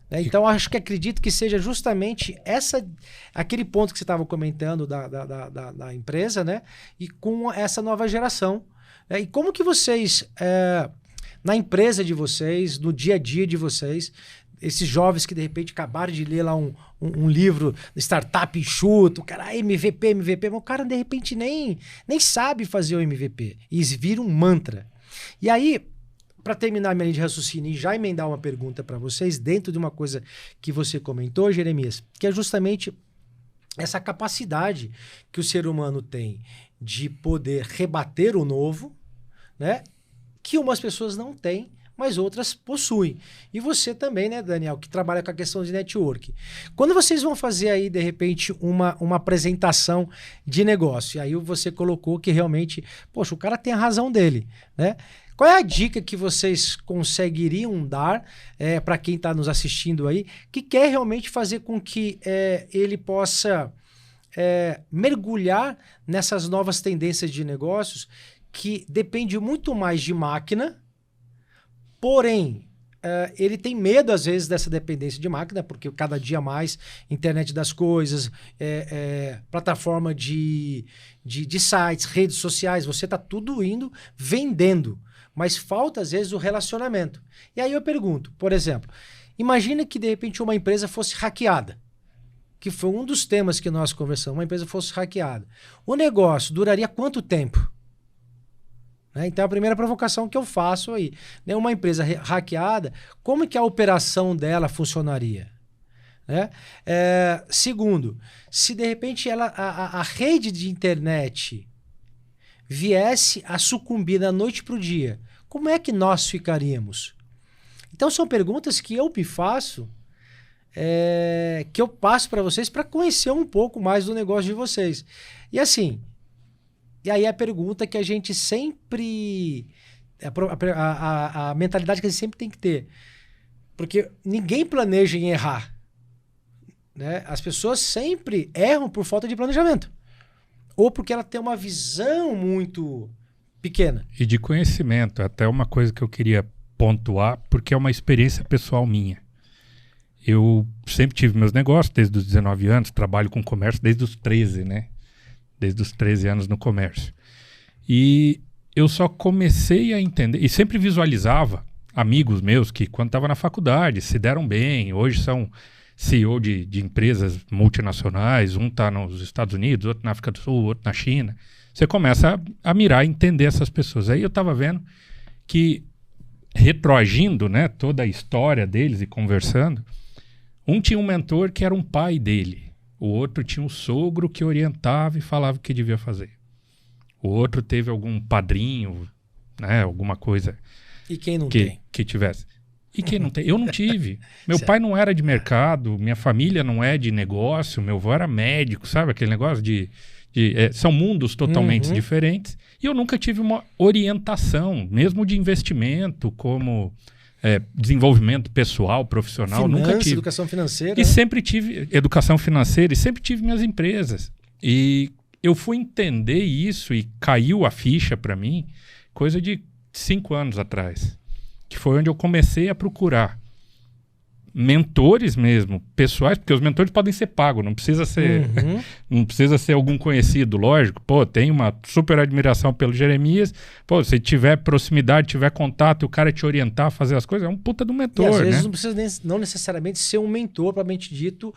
A: Né? Então, acredito que seja justamente aquele ponto que você estava comentando da empresa, né? E com essa nova geração. Né? E como que vocês, na empresa de vocês, no dia a dia de vocês, esses jovens que de repente acabaram de ler lá um livro Startup Enxuto, o cara, MVP, mas o cara de repente nem sabe fazer o MVP. E vira um mantra. E aí, para terminar minha linha de raciocínio e já emendar uma pergunta para vocês, dentro de uma coisa que você comentou, Jeremias, que é justamente essa capacidade que o ser humano tem de poder rebater o novo, né? Que umas pessoas não têm, mas outras possuem. E você também, né, Daniel, que trabalha com a questão de network. Quando vocês vão fazer aí, de repente, uma apresentação de negócio, e aí você colocou que realmente, poxa, o cara tem a razão dele, né? Qual é a dica que vocês conseguiriam dar para quem está nos assistindo aí, que quer realmente fazer com que ele possa mergulhar nessas novas tendências de negócios que depende muito mais de máquina, porém, ele tem medo, às vezes, dessa dependência de máquina, porque cada dia mais internet das coisas, plataforma de sites, redes sociais, você está tudo indo vendendo. mas falta às vezes o relacionamento. E aí eu pergunto, por exemplo, imagina que de repente uma empresa fosse hackeada, que foi um dos temas que nós conversamos, uma empresa fosse hackeada. O negócio duraria quanto tempo? Né? Então, a primeira provocação que eu faço aí, né? Uma empresa hackeada, como que a operação dela funcionaria? Né? Segundo, se de repente a rede de internet viesse a sucumbir da noite para o dia, como é que nós ficaríamos? Então, são perguntas que eu me faço, que eu passo para vocês para conhecer um pouco mais do negócio de vocês. E assim, e aí a pergunta que a gente sempre... A mentalidade que a gente sempre tem que ter. Porque ninguém planeja em errar. Né? As pessoas sempre erram por falta de planejamento. Ou porque ela tem uma visão muito pequena.
C: E de conhecimento. Até uma coisa que eu queria pontuar, porque é uma experiência pessoal minha. Eu sempre tive meus negócios desde os 19 anos, trabalho com comércio desde os 13, né? Desde os 13 anos no comércio. E eu só comecei a entender, e sempre visualizava amigos meus que quando estavam na faculdade se deram bem, hoje são CEO de empresas multinacionais, um está nos Estados Unidos, outro na África do Sul, outro na China. Você começa a mirar e entender essas pessoas. Aí eu estava vendo que, retroagindo, né, toda a história deles e conversando, um tinha um mentor que era um pai dele. O outro tinha um sogro que orientava e falava o que devia fazer. O outro teve algum padrinho, né, alguma coisa.
A: E quem não tem?
C: Que tivesse. E quem não tem? Eu não tive. Meu pai não era de mercado, minha família não é de negócio, meu avô era médico, sabe? Aquele negócio são mundos totalmente diferentes. E eu nunca tive uma orientação, mesmo de investimento, como desenvolvimento pessoal, profissional. Nunca tive.
A: Educação financeira.
C: E sempre tive educação financeira e sempre tive minhas empresas. E eu fui entender isso e caiu a ficha para mim coisa de 5 anos atrás. Que foi onde eu comecei a procurar mentores mesmo, pessoais, porque os mentores podem ser pagos, não precisa ser, não precisa ser algum conhecido, lógico. Pô, tem uma super admiração pelo Jeremias. Pô, se tiver proximidade, tiver contato, e o cara te orientar a fazer as coisas, é um puta do mentor,
A: e às vezes
C: né?
A: não precisa não necessariamente ser um mentor, propriamente dito,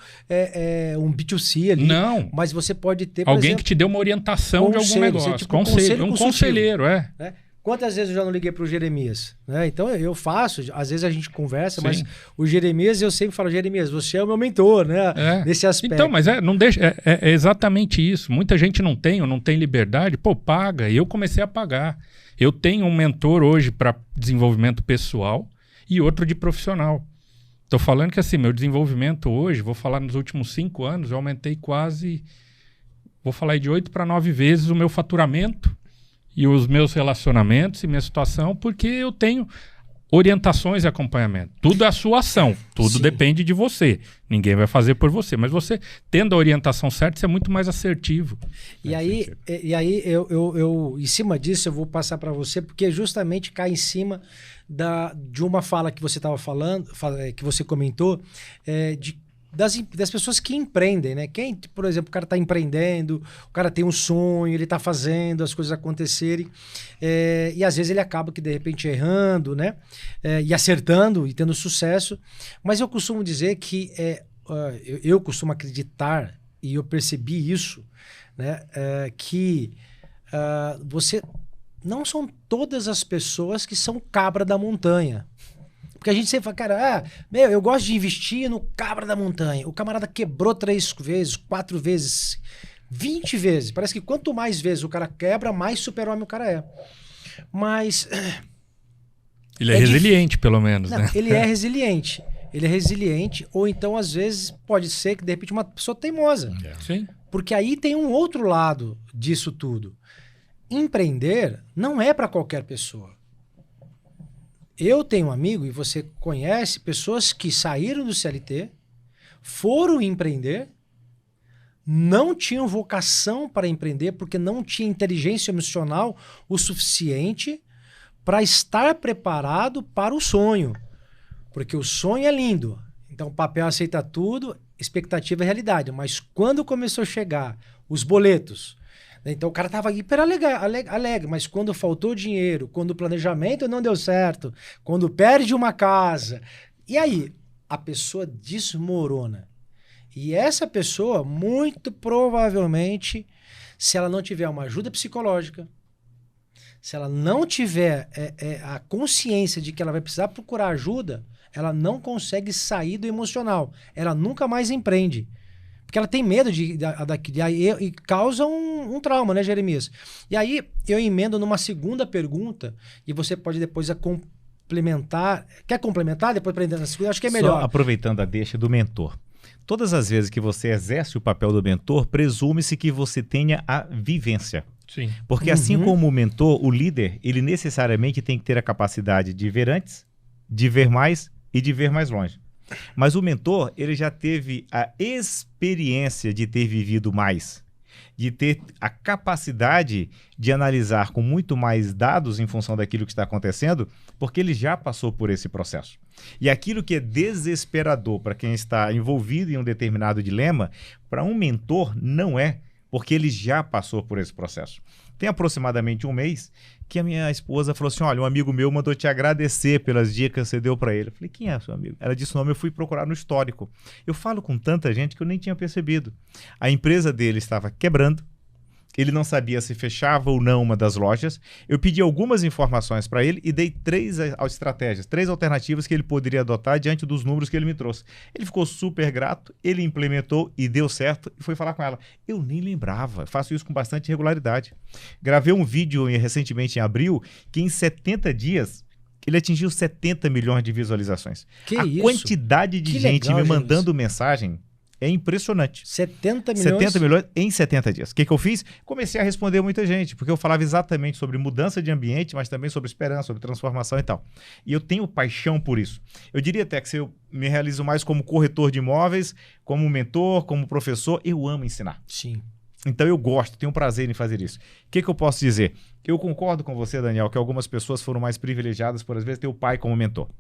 A: um B2C ali.
C: Não.
A: Mas você pode ter, por
C: alguém
A: exemplo,
C: que te dê uma orientação de algum negócio.
A: Tipo,
C: Um conselheiro,
A: né? Quantas vezes eu já não liguei para o Jeremias? Né? Então eu faço, às vezes a gente conversa, mas o Jeremias, eu sempre falo, Jeremias, você é o meu mentor, né? Nesse aspecto.
C: Então, mas não deixa, é exatamente isso. Muita gente não tem liberdade, pô, paga. E eu comecei a pagar. Eu tenho um mentor hoje para desenvolvimento pessoal e outro de profissional. Estou falando que assim, meu desenvolvimento hoje, vou falar nos últimos 5 anos, eu aumentei quase, vou falar aí de 8 para 9 vezes o meu faturamento e os meus relacionamentos e minha situação, porque eu tenho orientações e acompanhamento. Tudo é a sua ação, tudo depende de você. Ninguém vai fazer por você, mas você, tendo a orientação certa, você é muito mais assertivo.
A: E aí eu, em cima disso, eu vou passar para você, porque justamente cai em cima de uma fala que você estava falando, que você comentou, das pessoas que empreendem, né? Quem, por exemplo, o cara está empreendendo, o cara tem um sonho, ele está fazendo as coisas acontecerem, e às vezes ele acaba que de repente errando, né? E acertando e tendo sucesso. Mas eu costumo dizer que eu costumo acreditar, e eu percebi isso, né? Que você não são todas as pessoas que são cabra da montanha. Porque a gente sempre fala, cara, eu gosto de investir no cabra da montanha. O camarada quebrou 3 vezes, 4 vezes, 20 vezes. Parece que quanto mais vezes o cara quebra, mais super-homem o cara é. Mas...
C: ele é resiliente, pelo menos,
A: não,
C: né?
A: Ele é resiliente. Ele é resiliente, ou então, às vezes, pode ser que, de repente, uma pessoa teimosa.
C: Sim.
A: Porque aí tem um outro lado disso tudo. Empreender não é para qualquer pessoa. Eu tenho um amigo, e você conhece, pessoas que saíram do CLT, foram empreender, não tinham vocação para empreender, porque não tinha inteligência emocional o suficiente para estar preparado para o sonho. Porque o sonho é lindo. Então o papel aceita tudo, expectativa é realidade. Mas quando começou a chegar os boletos, Então o cara tava hiper alegre, mas quando faltou dinheiro, quando o planejamento não deu certo, quando perde uma casa, e aí a pessoa desmorona. E essa pessoa, muito provavelmente, se ela não tiver uma ajuda psicológica, se ela não tiver a consciência de que ela vai precisar procurar ajuda, ela não consegue sair do emocional. Ela nunca mais empreende. Porque ela tem medo e causa um trauma, né, Jeremias? E aí eu emendo numa segunda pergunta e você pode depois complementar. Quer complementar depois para entrar na segunda? Acho que é melhor.
B: Só aproveitando a deixa do mentor. Todas as vezes que você exerce o papel do mentor, presume-se que você tenha a vivência.
C: Sim.
B: Porque assim como o mentor, o líder, ele necessariamente tem que ter a capacidade de ver antes, de ver mais e de ver mais longe. Mas o mentor, ele já teve a experiência de ter vivido mais, de ter a capacidade de analisar com muito mais dados em função daquilo que está acontecendo, porque ele já passou por esse processo. E aquilo que é desesperador para quem está envolvido em um determinado dilema, para um mentor não é, porque ele já passou por esse processo. Tem aproximadamente um mês que a minha esposa falou assim, olha, um amigo meu mandou te agradecer pelas dicas que você deu para ele. Eu falei, quem é seu amigo? Ela disse o nome, eu fui procurar no histórico. Eu falo com tanta gente que eu nem tinha percebido. A empresa dele estava quebrando, ele não sabia se fechava ou não uma das lojas. Eu pedi algumas informações para ele e dei 3 estratégias, 3 alternativas que ele poderia adotar diante dos números que ele me trouxe. Ele ficou super grato, ele implementou e deu certo e foi falar com ela. Eu nem lembrava, faço isso com bastante regularidade. Gravei um vídeo recentemente em abril que em 70 dias ele atingiu 70 milhões de visualizações.
A: Que
B: a
A: isso?
B: Quantidade de gente
A: legal,
B: me mandando mensagem é impressionante.
A: 70 milhões?
B: 70 milhões em 70 dias. O que eu fiz? Comecei a responder muita gente, porque eu falava exatamente sobre mudança de ambiente, mas também sobre esperança, sobre transformação e tal. E eu tenho paixão por isso. Eu diria até que se eu me realizo mais como corretor de imóveis, como mentor, como professor, eu amo ensinar.
A: Sim.
B: Então eu gosto, tenho prazer em fazer isso. O que eu posso dizer? Eu concordo com você, Daniel, que algumas pessoas foram mais privilegiadas por, às vezes, ter o pai como mentor.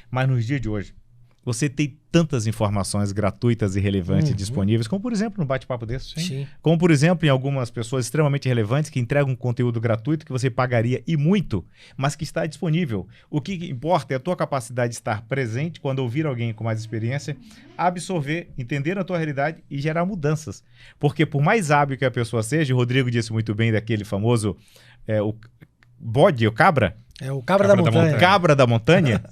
B: Mas nos dias de hoje, você tem tantas informações gratuitas e relevantes disponíveis, como por exemplo no bate-papo desse.
A: Sim.
B: Como por exemplo em algumas pessoas extremamente relevantes que entregam conteúdo gratuito que você pagaria e muito, mas que está disponível. O que importa é a tua capacidade de estar presente quando ouvir alguém com mais experiência, absorver, entender a tua realidade e gerar mudanças. Porque por mais hábil que a pessoa seja, o Rodrigo disse muito bem daquele famoso o bode, o cabra.
A: É o cabra da montanha.
B: Cabra da montanha.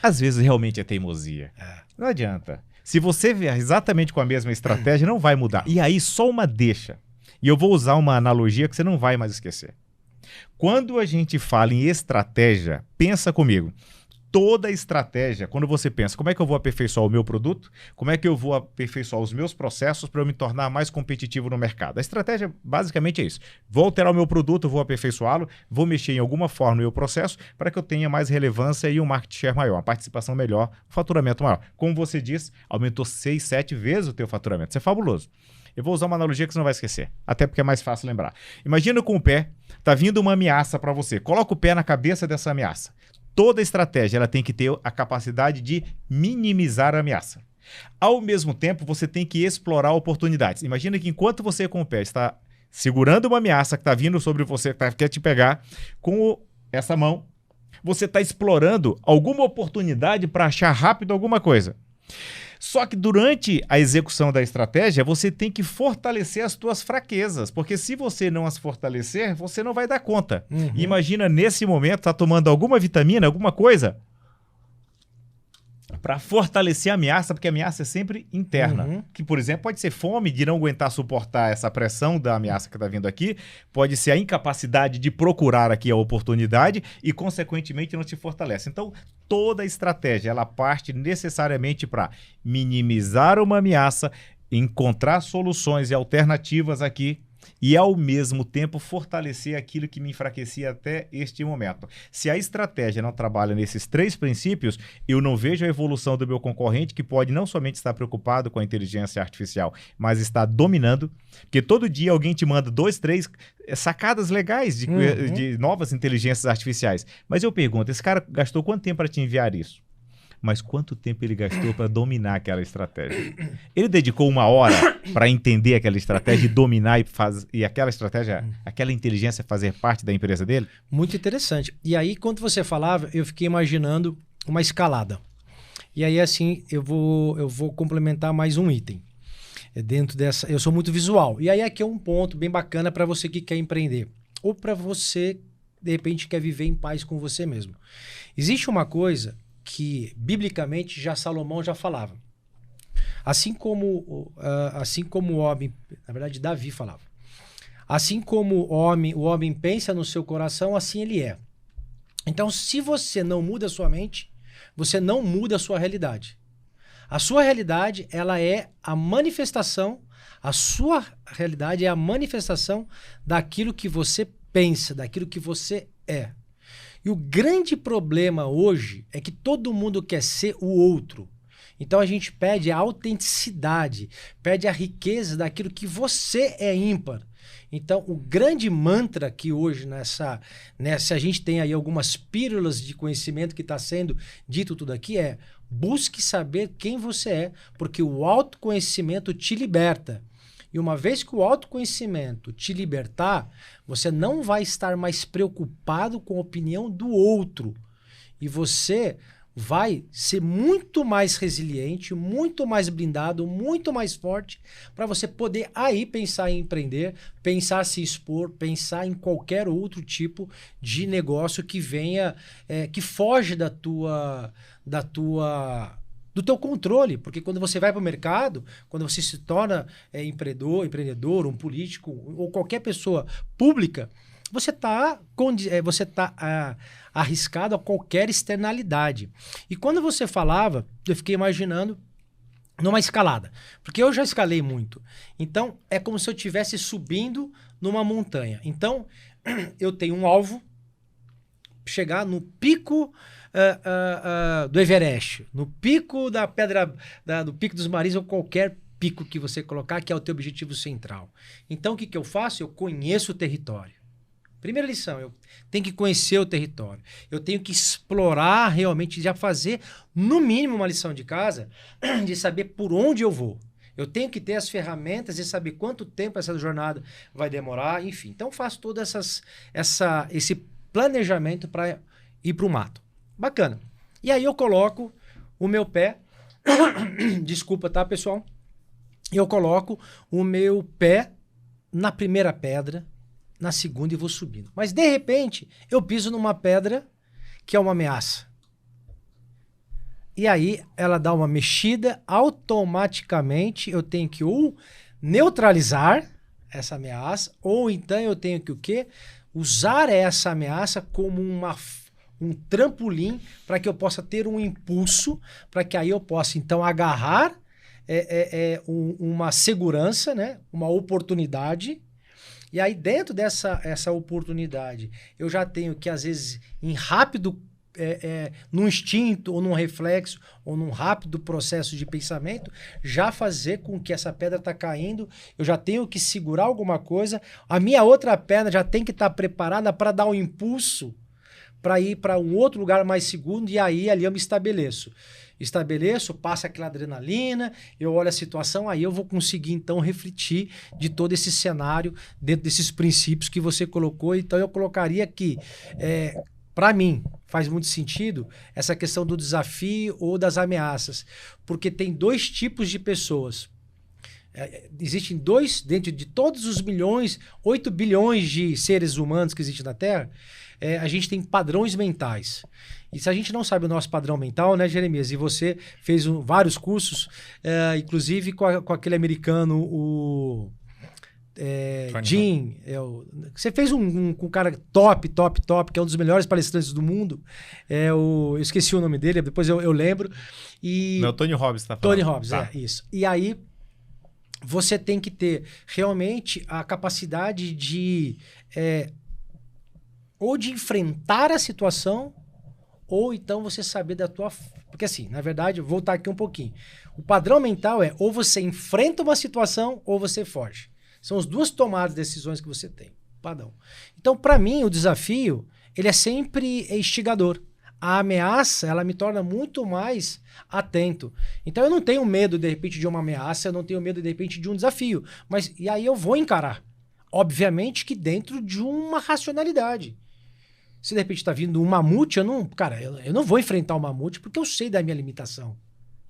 B: Às vezes realmente é teimosia. Não adianta. Se você vier exatamente com a mesma estratégia, não vai mudar. E aí, só uma deixa. E eu vou usar uma analogia que você não vai mais esquecer. Quando a gente fala em estratégia, pensa comigo. Toda estratégia, quando você pensa, como é que eu vou aperfeiçoar o meu produto? Como é que eu vou aperfeiçoar os meus processos para eu me tornar mais competitivo no mercado? A estratégia basicamente é isso. Vou alterar o meu produto, vou aperfeiçoá-lo, vou mexer em alguma forma no meu processo para que eu tenha mais relevância e um market share maior, uma participação melhor, um faturamento maior. Como você disse, aumentou 6, 7 vezes o teu faturamento. Isso é fabuloso. Eu vou usar uma analogia que você não vai esquecer, até porque é mais fácil lembrar. Imagina com o pé, tá vindo uma ameaça para você. Coloca o pé na cabeça dessa ameaça. Toda estratégia ela tem que ter a capacidade de minimizar a ameaça. Ao mesmo tempo, você tem que explorar oportunidades. Imagina que enquanto você com o pé está segurando uma ameaça que está vindo sobre você, que quer te pegar, com essa mão, você está explorando alguma oportunidade para achar rápido alguma coisa. Só que durante a execução da estratégia, você tem que fortalecer as tuas fraquezas, porque se você não as fortalecer, você não vai dar conta. Imagina nesse momento, tá tomando alguma vitamina, alguma coisa, para fortalecer a ameaça, porque a ameaça é sempre interna. Que, por exemplo, pode ser fome de não aguentar suportar essa pressão da ameaça que está vindo aqui, pode ser a incapacidade de procurar aqui a oportunidade e, consequentemente, não te fortalece. Então, toda a estratégia, ela parte necessariamente para minimizar uma ameaça, encontrar soluções e alternativas aqui e, ao mesmo tempo, fortalecer aquilo que me enfraquecia até este momento. Se a estratégia não trabalha nesses 3 princípios, eu não vejo a evolução do meu concorrente, que pode não somente estar preocupado com a inteligência artificial, mas está dominando, porque todo dia alguém te manda 2, 3 sacadas legais de novas inteligências artificiais. Mas eu pergunto, esse cara gastou quanto tempo para te enviar isso? mas quanto tempo ele gastou para dominar aquela estratégia? Ele dedicou 1 hora para entender aquela estratégia e dominar e aquela estratégia, aquela inteligência fazer parte da empresa dele?
A: Muito interessante. E aí, quando você falava, eu fiquei imaginando uma escalada. E aí, assim, eu vou complementar mais um item. Dentro dessa, eu sou muito visual. E aí, aqui é um ponto bem bacana para você que quer empreender. Ou para você, de repente, quer viver em paz com você mesmo. Existe uma coisa que, biblicamente, Salomão já falava. Assim como o homem... Na verdade, Davi falava. Assim como o homem pensa no seu coração, assim ele é. Então, se você não muda a sua mente, você não muda a sua realidade. A sua realidade, ela é a manifestação, a sua realidade é a manifestação daquilo que você pensa, daquilo que você é. E o grande problema hoje é que todo mundo quer ser o outro. Então a gente pede a autenticidade, pede a riqueza daquilo que você é ímpar. Então o grande mantra que hoje a gente tem aí algumas pílulas de conhecimento que está sendo dito tudo aqui é: busque saber quem você é, porque o autoconhecimento te liberta. E uma vez que o autoconhecimento te libertar, você não vai estar mais preocupado com a opinião do outro. E você vai ser muito mais resiliente, muito mais blindado, muito mais forte para você poder aí pensar em empreender, pensar em se expor, pensar em qualquer outro tipo de negócio que venha, que foge do teu controle, porque quando você vai para o mercado, quando você se torna empreendedor, um político ou qualquer pessoa pública, você está arriscado a qualquer externalidade. E quando você falava, eu fiquei imaginando numa escalada, porque eu já escalei muito. Então, é como se eu estivesse subindo numa montanha. Então, eu tenho um alvo, chegar no pico do Everest, no pico da pedra, do Pico dos Marins, ou qualquer pico que você colocar, que é o teu objetivo central. Então, o que eu faço? Eu conheço o território. Primeira lição, eu tenho que conhecer o território. Eu tenho que explorar realmente, já fazer, no mínimo, uma lição de casa, de saber por onde eu vou. Eu tenho que ter as ferramentas e saber quanto tempo essa jornada vai demorar, enfim. Então, faço todo esse planejamento para ir para o mato. Bacana. E aí eu coloco o meu pé, desculpa, tá, pessoal? Eu coloco o meu pé na primeira pedra, na segunda e vou subindo. Mas, de repente, eu piso numa pedra que é uma ameaça. E aí, ela dá uma mexida, automaticamente eu tenho que ou neutralizar essa ameaça, ou então eu tenho que o quê? Usar essa ameaça como um trampolim para que eu possa ter um impulso, para que aí eu possa, então, agarrar uma segurança, né? Uma oportunidade. E aí, dentro dessa oportunidade, eu já tenho que, às vezes, em rápido, num instinto, ou num reflexo, ou num rápido processo de pensamento, já fazer com que essa pedra está caindo, eu já tenho que segurar alguma coisa, a minha outra perna já tem que estar preparada para dar um impulso, para ir para um outro lugar mais seguro, e aí ali eu me estabeleço, passa aquela adrenalina, eu olho a situação, aí eu vou conseguir então refletir de todo esse cenário dentro desses princípios que você colocou. Então eu colocaria que, para mim, faz muito sentido essa questão do desafio ou das ameaças, porque tem dois tipos de pessoas. Existem dois, dentro de todos os 8 bilhões de seres humanos que existem na Terra, a gente tem padrões mentais. E se a gente não sabe o nosso padrão mental, né, Jeremias? E você fez vários cursos, inclusive com aquele americano, o Jim. Você fez com um cara top, que é um dos melhores palestrantes do mundo. Eu esqueci o nome dele, depois eu lembro.
B: Não, o Tony Robbins está falando.
A: Tony Robbins, tá. Isso. E aí, você tem que ter realmente a capacidade de ou de enfrentar a situação, ou então você saber da tua... Porque assim, na verdade, eu vou voltar aqui um pouquinho. O padrão mental é ou você enfrenta uma situação ou você foge. São as duas tomadas de decisões que você tem. Padrão. Então, para mim, o desafio, ele é sempre instigador. a ameaça, ela me torna muito mais atento. Então eu não tenho medo, de repente, de uma ameaça, eu não tenho medo, de repente, de um desafio. Mas, e aí eu vou encarar. Obviamente que dentro de uma racionalidade. Se de repente está vindo um mamute, eu não vou enfrentar o mamute porque eu sei da minha limitação.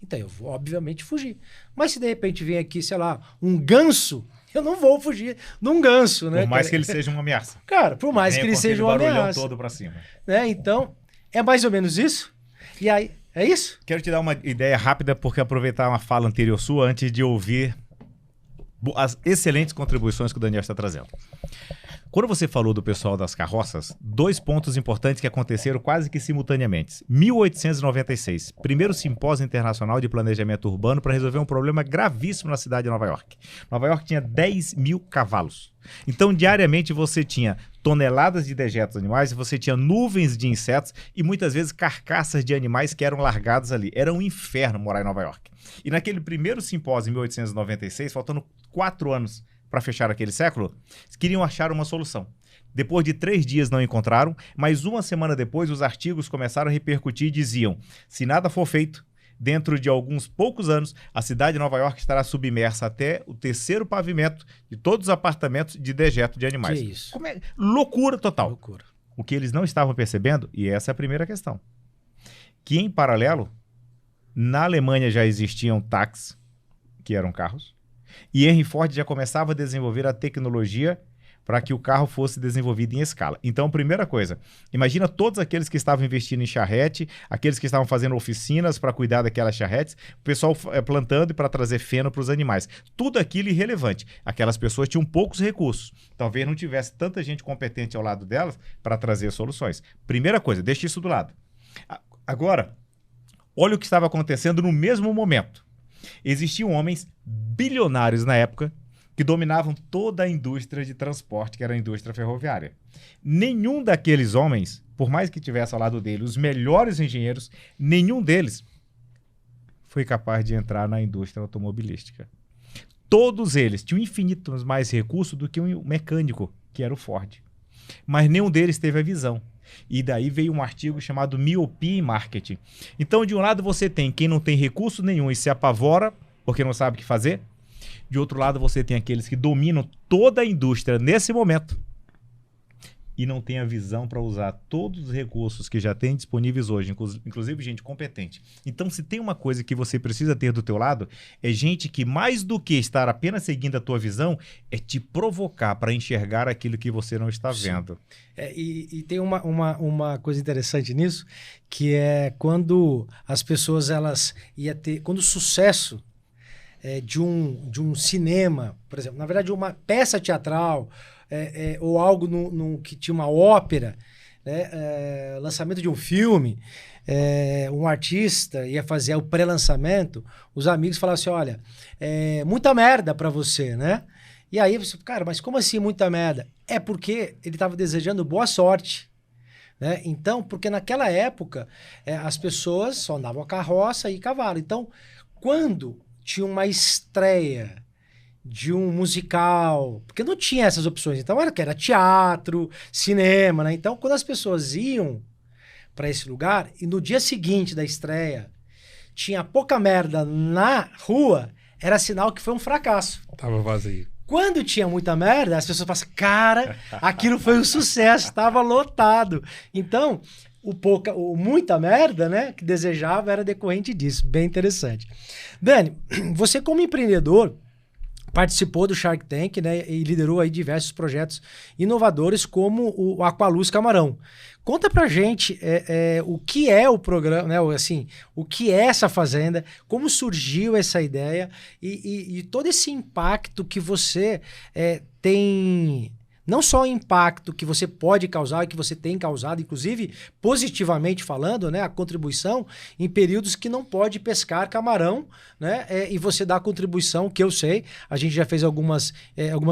A: Então eu vou, obviamente, fugir. Mas se de repente vem aqui, sei lá, um ganso, eu não vou fugir de um ganso, né?
B: Por mais que ele seja uma ameaça.
A: Cara, por mais que ele seja uma ameaça.
B: Todo pra cima.
A: Né? Então, é mais ou menos isso. E aí, é isso?
B: Quero te dar uma ideia rápida, porque aproveitar uma fala anterior sua antes de ouvir as excelentes contribuições que o Daniel está trazendo. Quando você falou do pessoal das carroças, 2 pontos importantes que aconteceram quase que simultaneamente. 1896, primeiro simpósio internacional de planejamento urbano para resolver um problema gravíssimo na cidade de Nova York. Nova York tinha 10 mil cavalos. Então, diariamente, você tinha toneladas de dejetos animais, você tinha nuvens de insetos e muitas vezes carcaças de animais que eram largados ali. Era um inferno morar em Nova York. E naquele primeiro simpósio, em 1896, faltando 4 anos para fechar aquele século, queriam achar uma solução. Depois de 3 dias não encontraram, mas uma semana depois os artigos começaram a repercutir e diziam: se nada for feito, dentro de alguns poucos anos, a cidade de Nova York estará submersa até o 3º pavimento de todos os apartamentos de dejeto de animais.
A: Que isso?
B: Loucura total.
A: Loucura.
B: O que eles não estavam percebendo, e essa é a primeira questão, que em paralelo, na Alemanha já existiam táxis, que eram carros, e Henry Ford já começava a desenvolver a tecnologia para que o carro fosse desenvolvido em escala. Então, primeira coisa, imagina todos aqueles que estavam investindo em charrete, aqueles que estavam fazendo oficinas para cuidar daquelas charretes, o pessoal plantando e para trazer feno para os animais. Tudo aquilo irrelevante. Aquelas pessoas tinham poucos recursos. Talvez não tivesse tanta gente competente ao lado delas para trazer soluções. Primeira coisa, deixa isso do lado. Agora, olha o que estava acontecendo no mesmo momento. Existiam homens bilionários na época que dominavam toda a indústria de transporte, que era a indústria ferroviária. Nenhum daqueles homens, por mais que tivesse ao lado dele os melhores engenheiros, nenhum deles foi capaz de entrar na indústria automobilística. Todos eles tinham infinitos mais recursos do que um mecânico, que era o Ford. Mas nenhum deles teve a visão. E daí veio um artigo chamado Miopia em Marketing. Então, de um lado você tem quem não tem recurso nenhum e se apavora porque não sabe o que fazer. De outro lado você tem aqueles que dominam toda a indústria nesse momento e não tem a visão para usar todos os recursos que já tem disponíveis hoje, inclusive gente competente. Então, se tem uma coisa que você precisa ter do teu lado, é gente que mais do que estar apenas seguindo a tua visão, é te provocar para enxergar aquilo que você não está vendo.
A: E tem uma coisa interessante nisso, que é quando as pessoas quando o sucesso de um cinema, por exemplo, na verdade uma peça teatral, ou algo que tinha uma ópera, né? Lançamento de um filme, um artista ia fazer o pré-lançamento, os amigos falavam assim, olha, muita merda pra você, né? E aí você, cara, mas como assim muita merda? É porque ele estava desejando boa sorte, né? Então, porque naquela época as pessoas só andavam a carroça e cavalo. Então, quando tinha uma estreia de um musical, porque não tinha essas opções, então era teatro, cinema, né? Então, quando as pessoas iam para esse lugar e no dia seguinte da estreia tinha pouca merda na rua, era sinal que foi um fracasso.
C: Tava vazio.
A: Quando tinha muita merda, as pessoas falavam, cara, aquilo foi um sucesso, estava lotado. Então, o muita merda, né, que desejava era decorrente disso. Bem interessante. Dani, você como empreendedor participou do Shark Tank, né, e liderou aí diversos projetos inovadores como o Aqualuz Camarão. Conta pra gente o que é o programa, né, assim, o que é essa fazenda, como surgiu essa ideia e todo esse impacto que você tem. Não só o impacto que você pode causar e que você tem causado, inclusive positivamente falando, né, a contribuição em períodos que não pode pescar camarão, né, e você dá a contribuição, que eu sei, a gente já fez algumas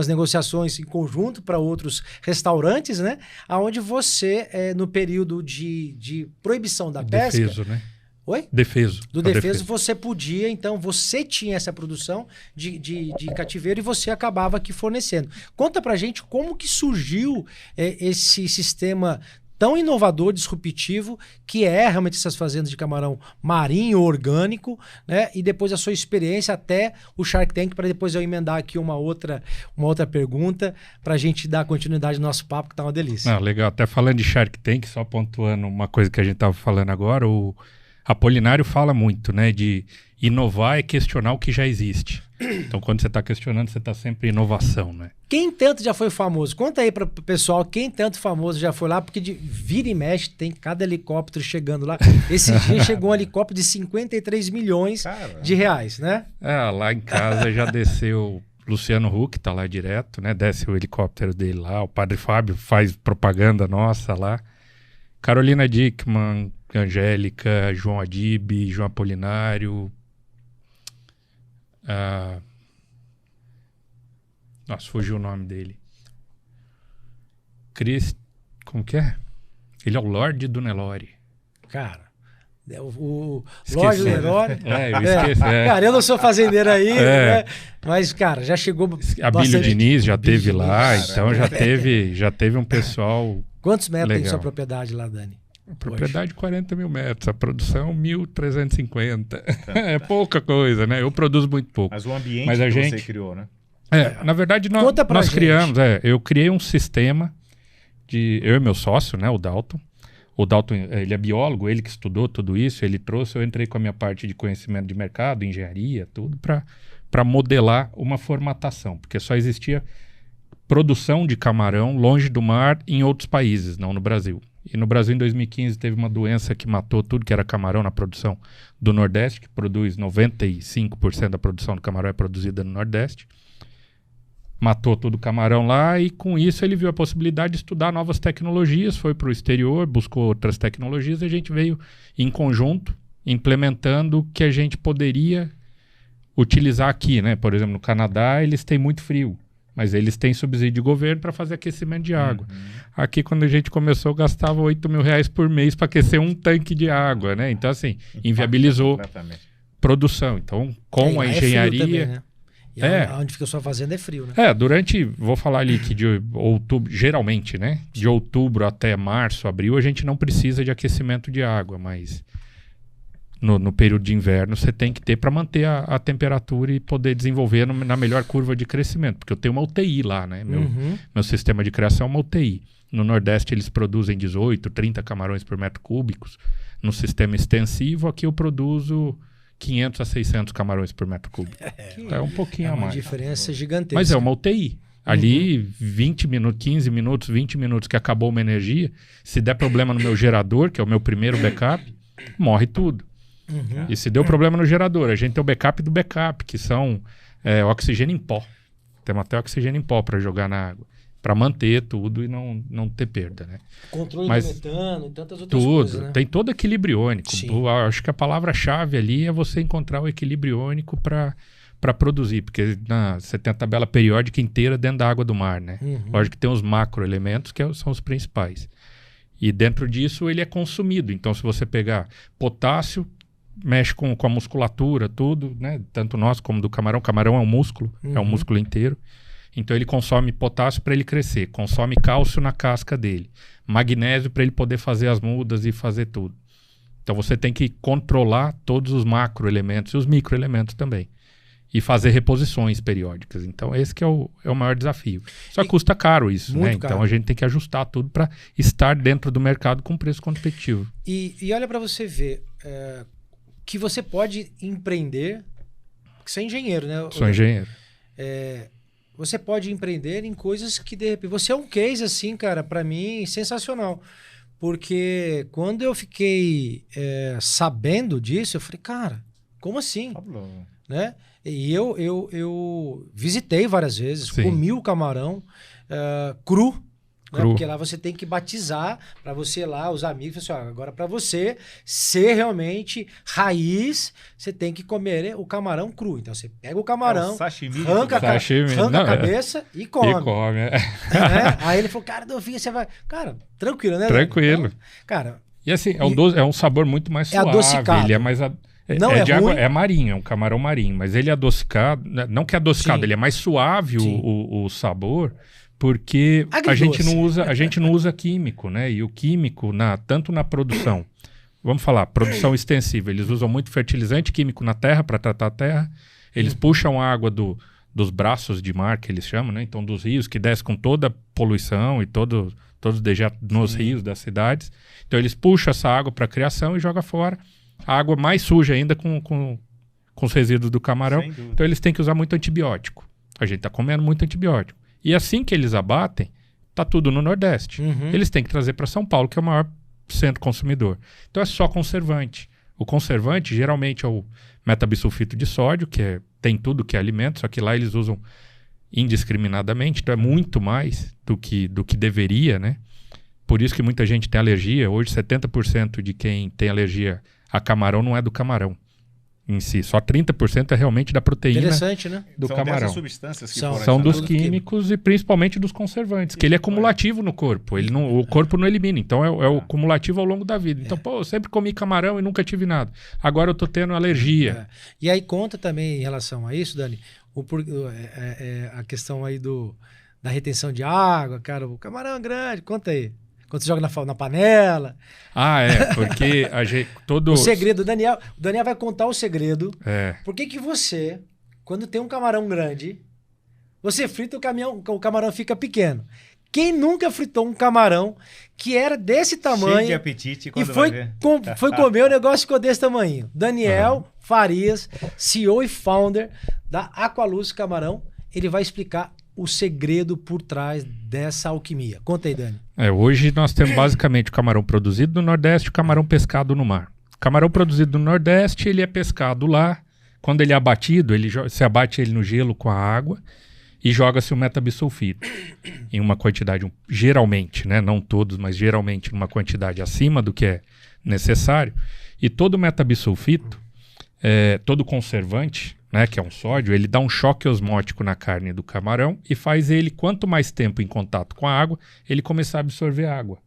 A: negociações em conjunto para outros restaurantes, né, onde você, no período de proibição da pesca...
C: Defeso, né?
A: Oi?
C: Defeso.
A: Do defeso você podia, então você tinha essa produção de cativeiro e você acabava aqui fornecendo. Conta pra gente como que surgiu esse sistema tão inovador, disruptivo, que é realmente essas fazendas de camarão marinho, orgânico, né? E depois a sua experiência até o Shark Tank, para depois eu emendar aqui uma outra pergunta, para a gente dar continuidade no nosso papo, que tá uma delícia.
C: Legal. Até falando de Shark Tank, só pontuando uma coisa que a gente estava falando agora, o Apolinário fala muito, né? De inovar é questionar o que já existe. Então, quando você está questionando, você está sempre em inovação, né?
A: Quem tanto já foi famoso? Conta aí para o pessoal quem tanto famoso já foi lá, porque de vira e mexe tem cada helicóptero chegando lá. Esse dia chegou um helicóptero de 53 milhões de reais, né?
C: Lá em casa já desceu Luciano Huck, tá lá direto, né? Desce o helicóptero dele lá. O Padre Fábio faz propaganda nossa lá. Carolina Dickmann, Angélica, João Adib, João Apolinário. Nossa, fugiu o nome dele. Como que é? Ele é o Lorde do Nelore.
A: Cara, o Lorde do Nelore.
C: Eu esqueci.
A: Cara, eu não sou fazendeiro aí, né? Mas, cara, já chegou.
C: Abílio Diniz já teve lá, então já teve um pessoal.
A: Quantos metros
C: legal.
A: tem sua propriedade lá, Dani?
C: Propriedade 40 mil metros, a produção 1.350. É pouca coisa, né? Eu produzo muito pouco.
B: Mas o ambiente que você criou, né?
C: Na verdade, nós criamos. Eu criei um sistema eu e meu sócio, né? O Dalton. O Dalton, ele é biólogo, ele que estudou tudo isso, ele trouxe, eu entrei com a minha parte de conhecimento de mercado, engenharia, tudo, para modelar uma formatação, porque só existia produção de camarão longe do mar em outros países, não no Brasil. E no Brasil, em 2015, teve uma doença que matou tudo que era camarão na produção do Nordeste, que produz 95% da produção do camarão é produzida no Nordeste. Matou todo o camarão lá e, com isso, ele viu a possibilidade de estudar novas tecnologias, foi para o exterior, buscou outras tecnologias e a gente veio, em conjunto, implementando o que a gente poderia utilizar aqui, né? Por exemplo, no Canadá, eles têm muito frio. Mas eles têm subsídio de governo para fazer aquecimento de água. Aqui, quando a gente começou, gastava 8 mil reais por mês para aquecer um tanque de água, né? Então, assim, inviabilizou produção. Então, com a engenharia...
A: Também, né? E onde fica a sua fazenda é frio, né?
C: Vou falar ali que de outubro, geralmente, né? De outubro até março, abril, a gente não precisa de aquecimento de água, mas... No período de inverno, você tem que ter para manter a temperatura e poder desenvolver na melhor curva de crescimento. Porque eu tenho uma UTI lá, né? Meu sistema de criação é uma UTI. No Nordeste, eles produzem 18, 30 camarões por metro cúbico. No sistema extensivo, aqui eu produzo 500 a 600 camarões por metro cúbico. Então é um pouquinho a mais.
A: É uma diferença gigantesca.
C: Mas é uma UTI. Ali, 20 minutos, 15 minutos, 20 minutos que acabou uma energia, se der problema no meu gerador, que é o meu primeiro backup, morre tudo. E se deu problema no gerador, a gente tem o backup do backup, que são oxigênio em pó. Temos até oxigênio em pó para jogar na água, para manter tudo e não ter perda, né?
A: Controle do metano e tantas outras coisas, né?
C: Tem todo equilíbrio iônico. Acho que a palavra-chave ali é você encontrar o equilíbrio iônico para produzir, porque você tem a tabela periódica inteira dentro da água do mar, né? Lógico que tem os macroelementos, que são os principais. E dentro disso ele é consumido. Então, se você pegar potássio, mexe com a musculatura, tudo, né? Tanto nós como do camarão. O camarão é um músculo, é um músculo inteiro. Então ele consome potássio para ele crescer, consome cálcio na casca dele, magnésio para ele poder fazer as mudas e fazer tudo. Então você tem que controlar todos os macroelementos e os microelementos também. E fazer reposições periódicas. Então esse que é o maior desafio. Só custa caro isso, né? Caro. Então a gente tem que ajustar tudo para estar dentro do mercado com preço competitivo.
A: E olha para você ver... que você pode empreender, porque você é engenheiro, né?
C: Sou engenheiro.
A: Você pode empreender em coisas que, de repente... Você é um case, assim, cara, para mim, sensacional. Porque quando eu fiquei sabendo disso, eu falei, cara, como assim? Né? E eu visitei várias vezes, comi o camarão cru. Né? Porque lá você tem que batizar para você lá, os amigos, assim, agora para você ser realmente raiz, você tem que comer o camarão cru. Então você pega o camarão, arranca a cabeça e come. Aí ele falou, cara, Delfinha, você vai... Cara, tranquilo, né?
C: Tranquilo.
A: Então, cara...
C: E assim, é um sabor muito mais suave.
A: Adocicado.
C: Ele é mais... de água, é marinho, é um camarão marinho, mas ele é adocicado, não que é adocicado, ele é mais suave o sabor, Porque a gente
A: Agridoce.
C: não usa químico, né? E o químico, tanto na produção, vamos falar, produção extensiva, eles usam muito fertilizante químico na terra para tratar a terra, eles puxam a água dos braços de mar, que eles chamam, né? Então, dos rios, que desce com toda a poluição e todos os dejetos nos rios das cidades. Então, eles puxam essa água para a criação e jogam fora. A água mais suja ainda com os resíduos do camarão. Então, eles têm que usar muito antibiótico. A gente está comendo muito antibiótico. E assim que eles abatem, tá tudo no Nordeste. Eles têm que trazer para São Paulo, que é o maior centro consumidor. Então, é só conservante. O conservante, geralmente, é o metabisulfito de sódio, que tem tudo que é alimento, só que lá eles usam indiscriminadamente, então é muito mais do que deveria, né? Por isso que muita gente tem alergia. Hoje, 70% de quem tem alergia a camarão não é do camarão em si. Só 30% é realmente da proteína
A: Interessante, né?
C: do
B: São
C: camarão.
B: dessas substâncias que foram
C: São dos
A: tudo
C: químicos e principalmente dos conservantes, que ele é cumulativo no corpo. O corpo não elimina, então é o cumulativo ao longo da vida. Então, eu sempre comi camarão e nunca tive nada. Agora eu tô tendo alergia.
A: E aí conta também em relação a isso, Dani, a questão aí da retenção de água, cara, o camarão é grande, conta aí. Quando você joga na panela.
C: Porque
A: O segredo, o Daniel vai contar o segredo. Por que você, quando tem um camarão grande, você frita o camarão fica pequeno. Quem nunca fritou um camarão que era desse tamanho
B: cheio de apetite quando
A: e foi comer, o negócio ficou desse tamanho? Daniel Farias, CEO e founder da Aqualuz Camarão, ele vai explicar o segredo por trás dessa alquimia. Conta aí, Dani.
C: Hoje nós temos basicamente o camarão produzido no Nordeste e o camarão pescado no mar. O camarão produzido no Nordeste, ele é pescado lá. Quando ele é abatido, se abate ele no gelo com a água e joga-se o metabisulfito em uma quantidade, geralmente, né, não todos, mas geralmente numa quantidade acima do que é necessário. E todo metabisulfito, todo conservante, né, que é um sódio, ele dá um choque osmótico na carne do camarão e faz ele, quanto mais tempo em contato com a água, ele começar a absorver água.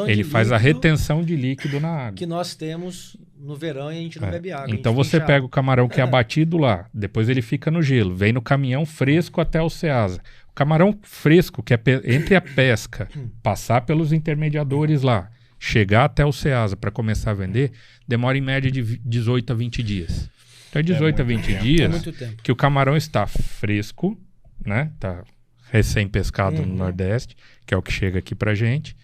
C: Ele faz a retenção de líquido na água.
A: Que nós temos no verão e a gente não bebe água.
C: Então você pega o camarão que é abatido lá, depois ele fica no gelo, vem no caminhão fresco até o Ceasa. O camarão fresco, que é entre a pesca, passar pelos intermediadores lá, chegar até o Ceasa para começar a vender, demora em média de 18 a 20 dias. Então é 18 a 20 dias que o camarão está fresco, né? Está recém-pescado no Nordeste, que é o que chega aqui pra gente,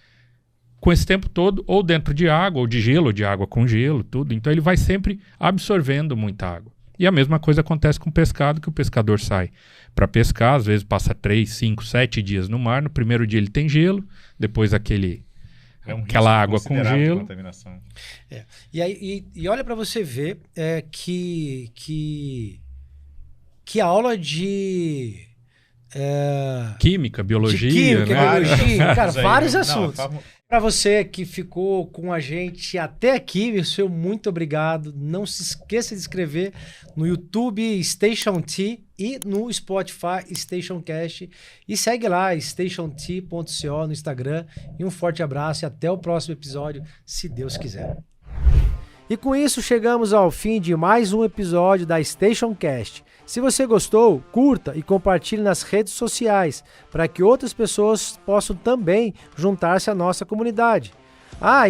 C: com esse tempo todo, ou dentro de água, ou de gelo, ou de água com gelo, tudo. Então ele vai sempre absorvendo muita água. E a mesma coisa acontece com o pescado, que o pescador sai para pescar, às vezes passa 3, 5, 7 dias no mar. No primeiro dia ele tem gelo, depois aquela água com gelo.
A: E olha para você ver que a aula de
C: química, biologia,
A: biologia, cara, vários assuntos. Para você que ficou com a gente até aqui, meu senhor, muito obrigado. Não se esqueça de inscrever no YouTube Station T e no Spotify Station Cast. E segue lá, stationt.co no Instagram. E um forte abraço e até o próximo episódio, se Deus quiser. E com isso chegamos ao fim de mais um episódio da Station Cast. Se você gostou, curta e compartilhe nas redes sociais para que outras pessoas possam também juntar-se à nossa comunidade.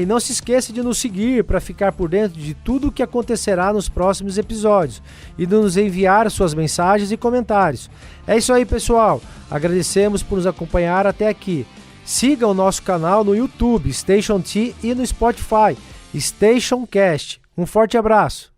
A: E não se esqueça de nos seguir para ficar por dentro de tudo o que acontecerá nos próximos episódios e de nos enviar suas mensagens e comentários. É isso aí, pessoal. Agradecemos por nos acompanhar até aqui. Siga o nosso canal no YouTube, Station T, e no Spotify, Station Cast. Um forte abraço.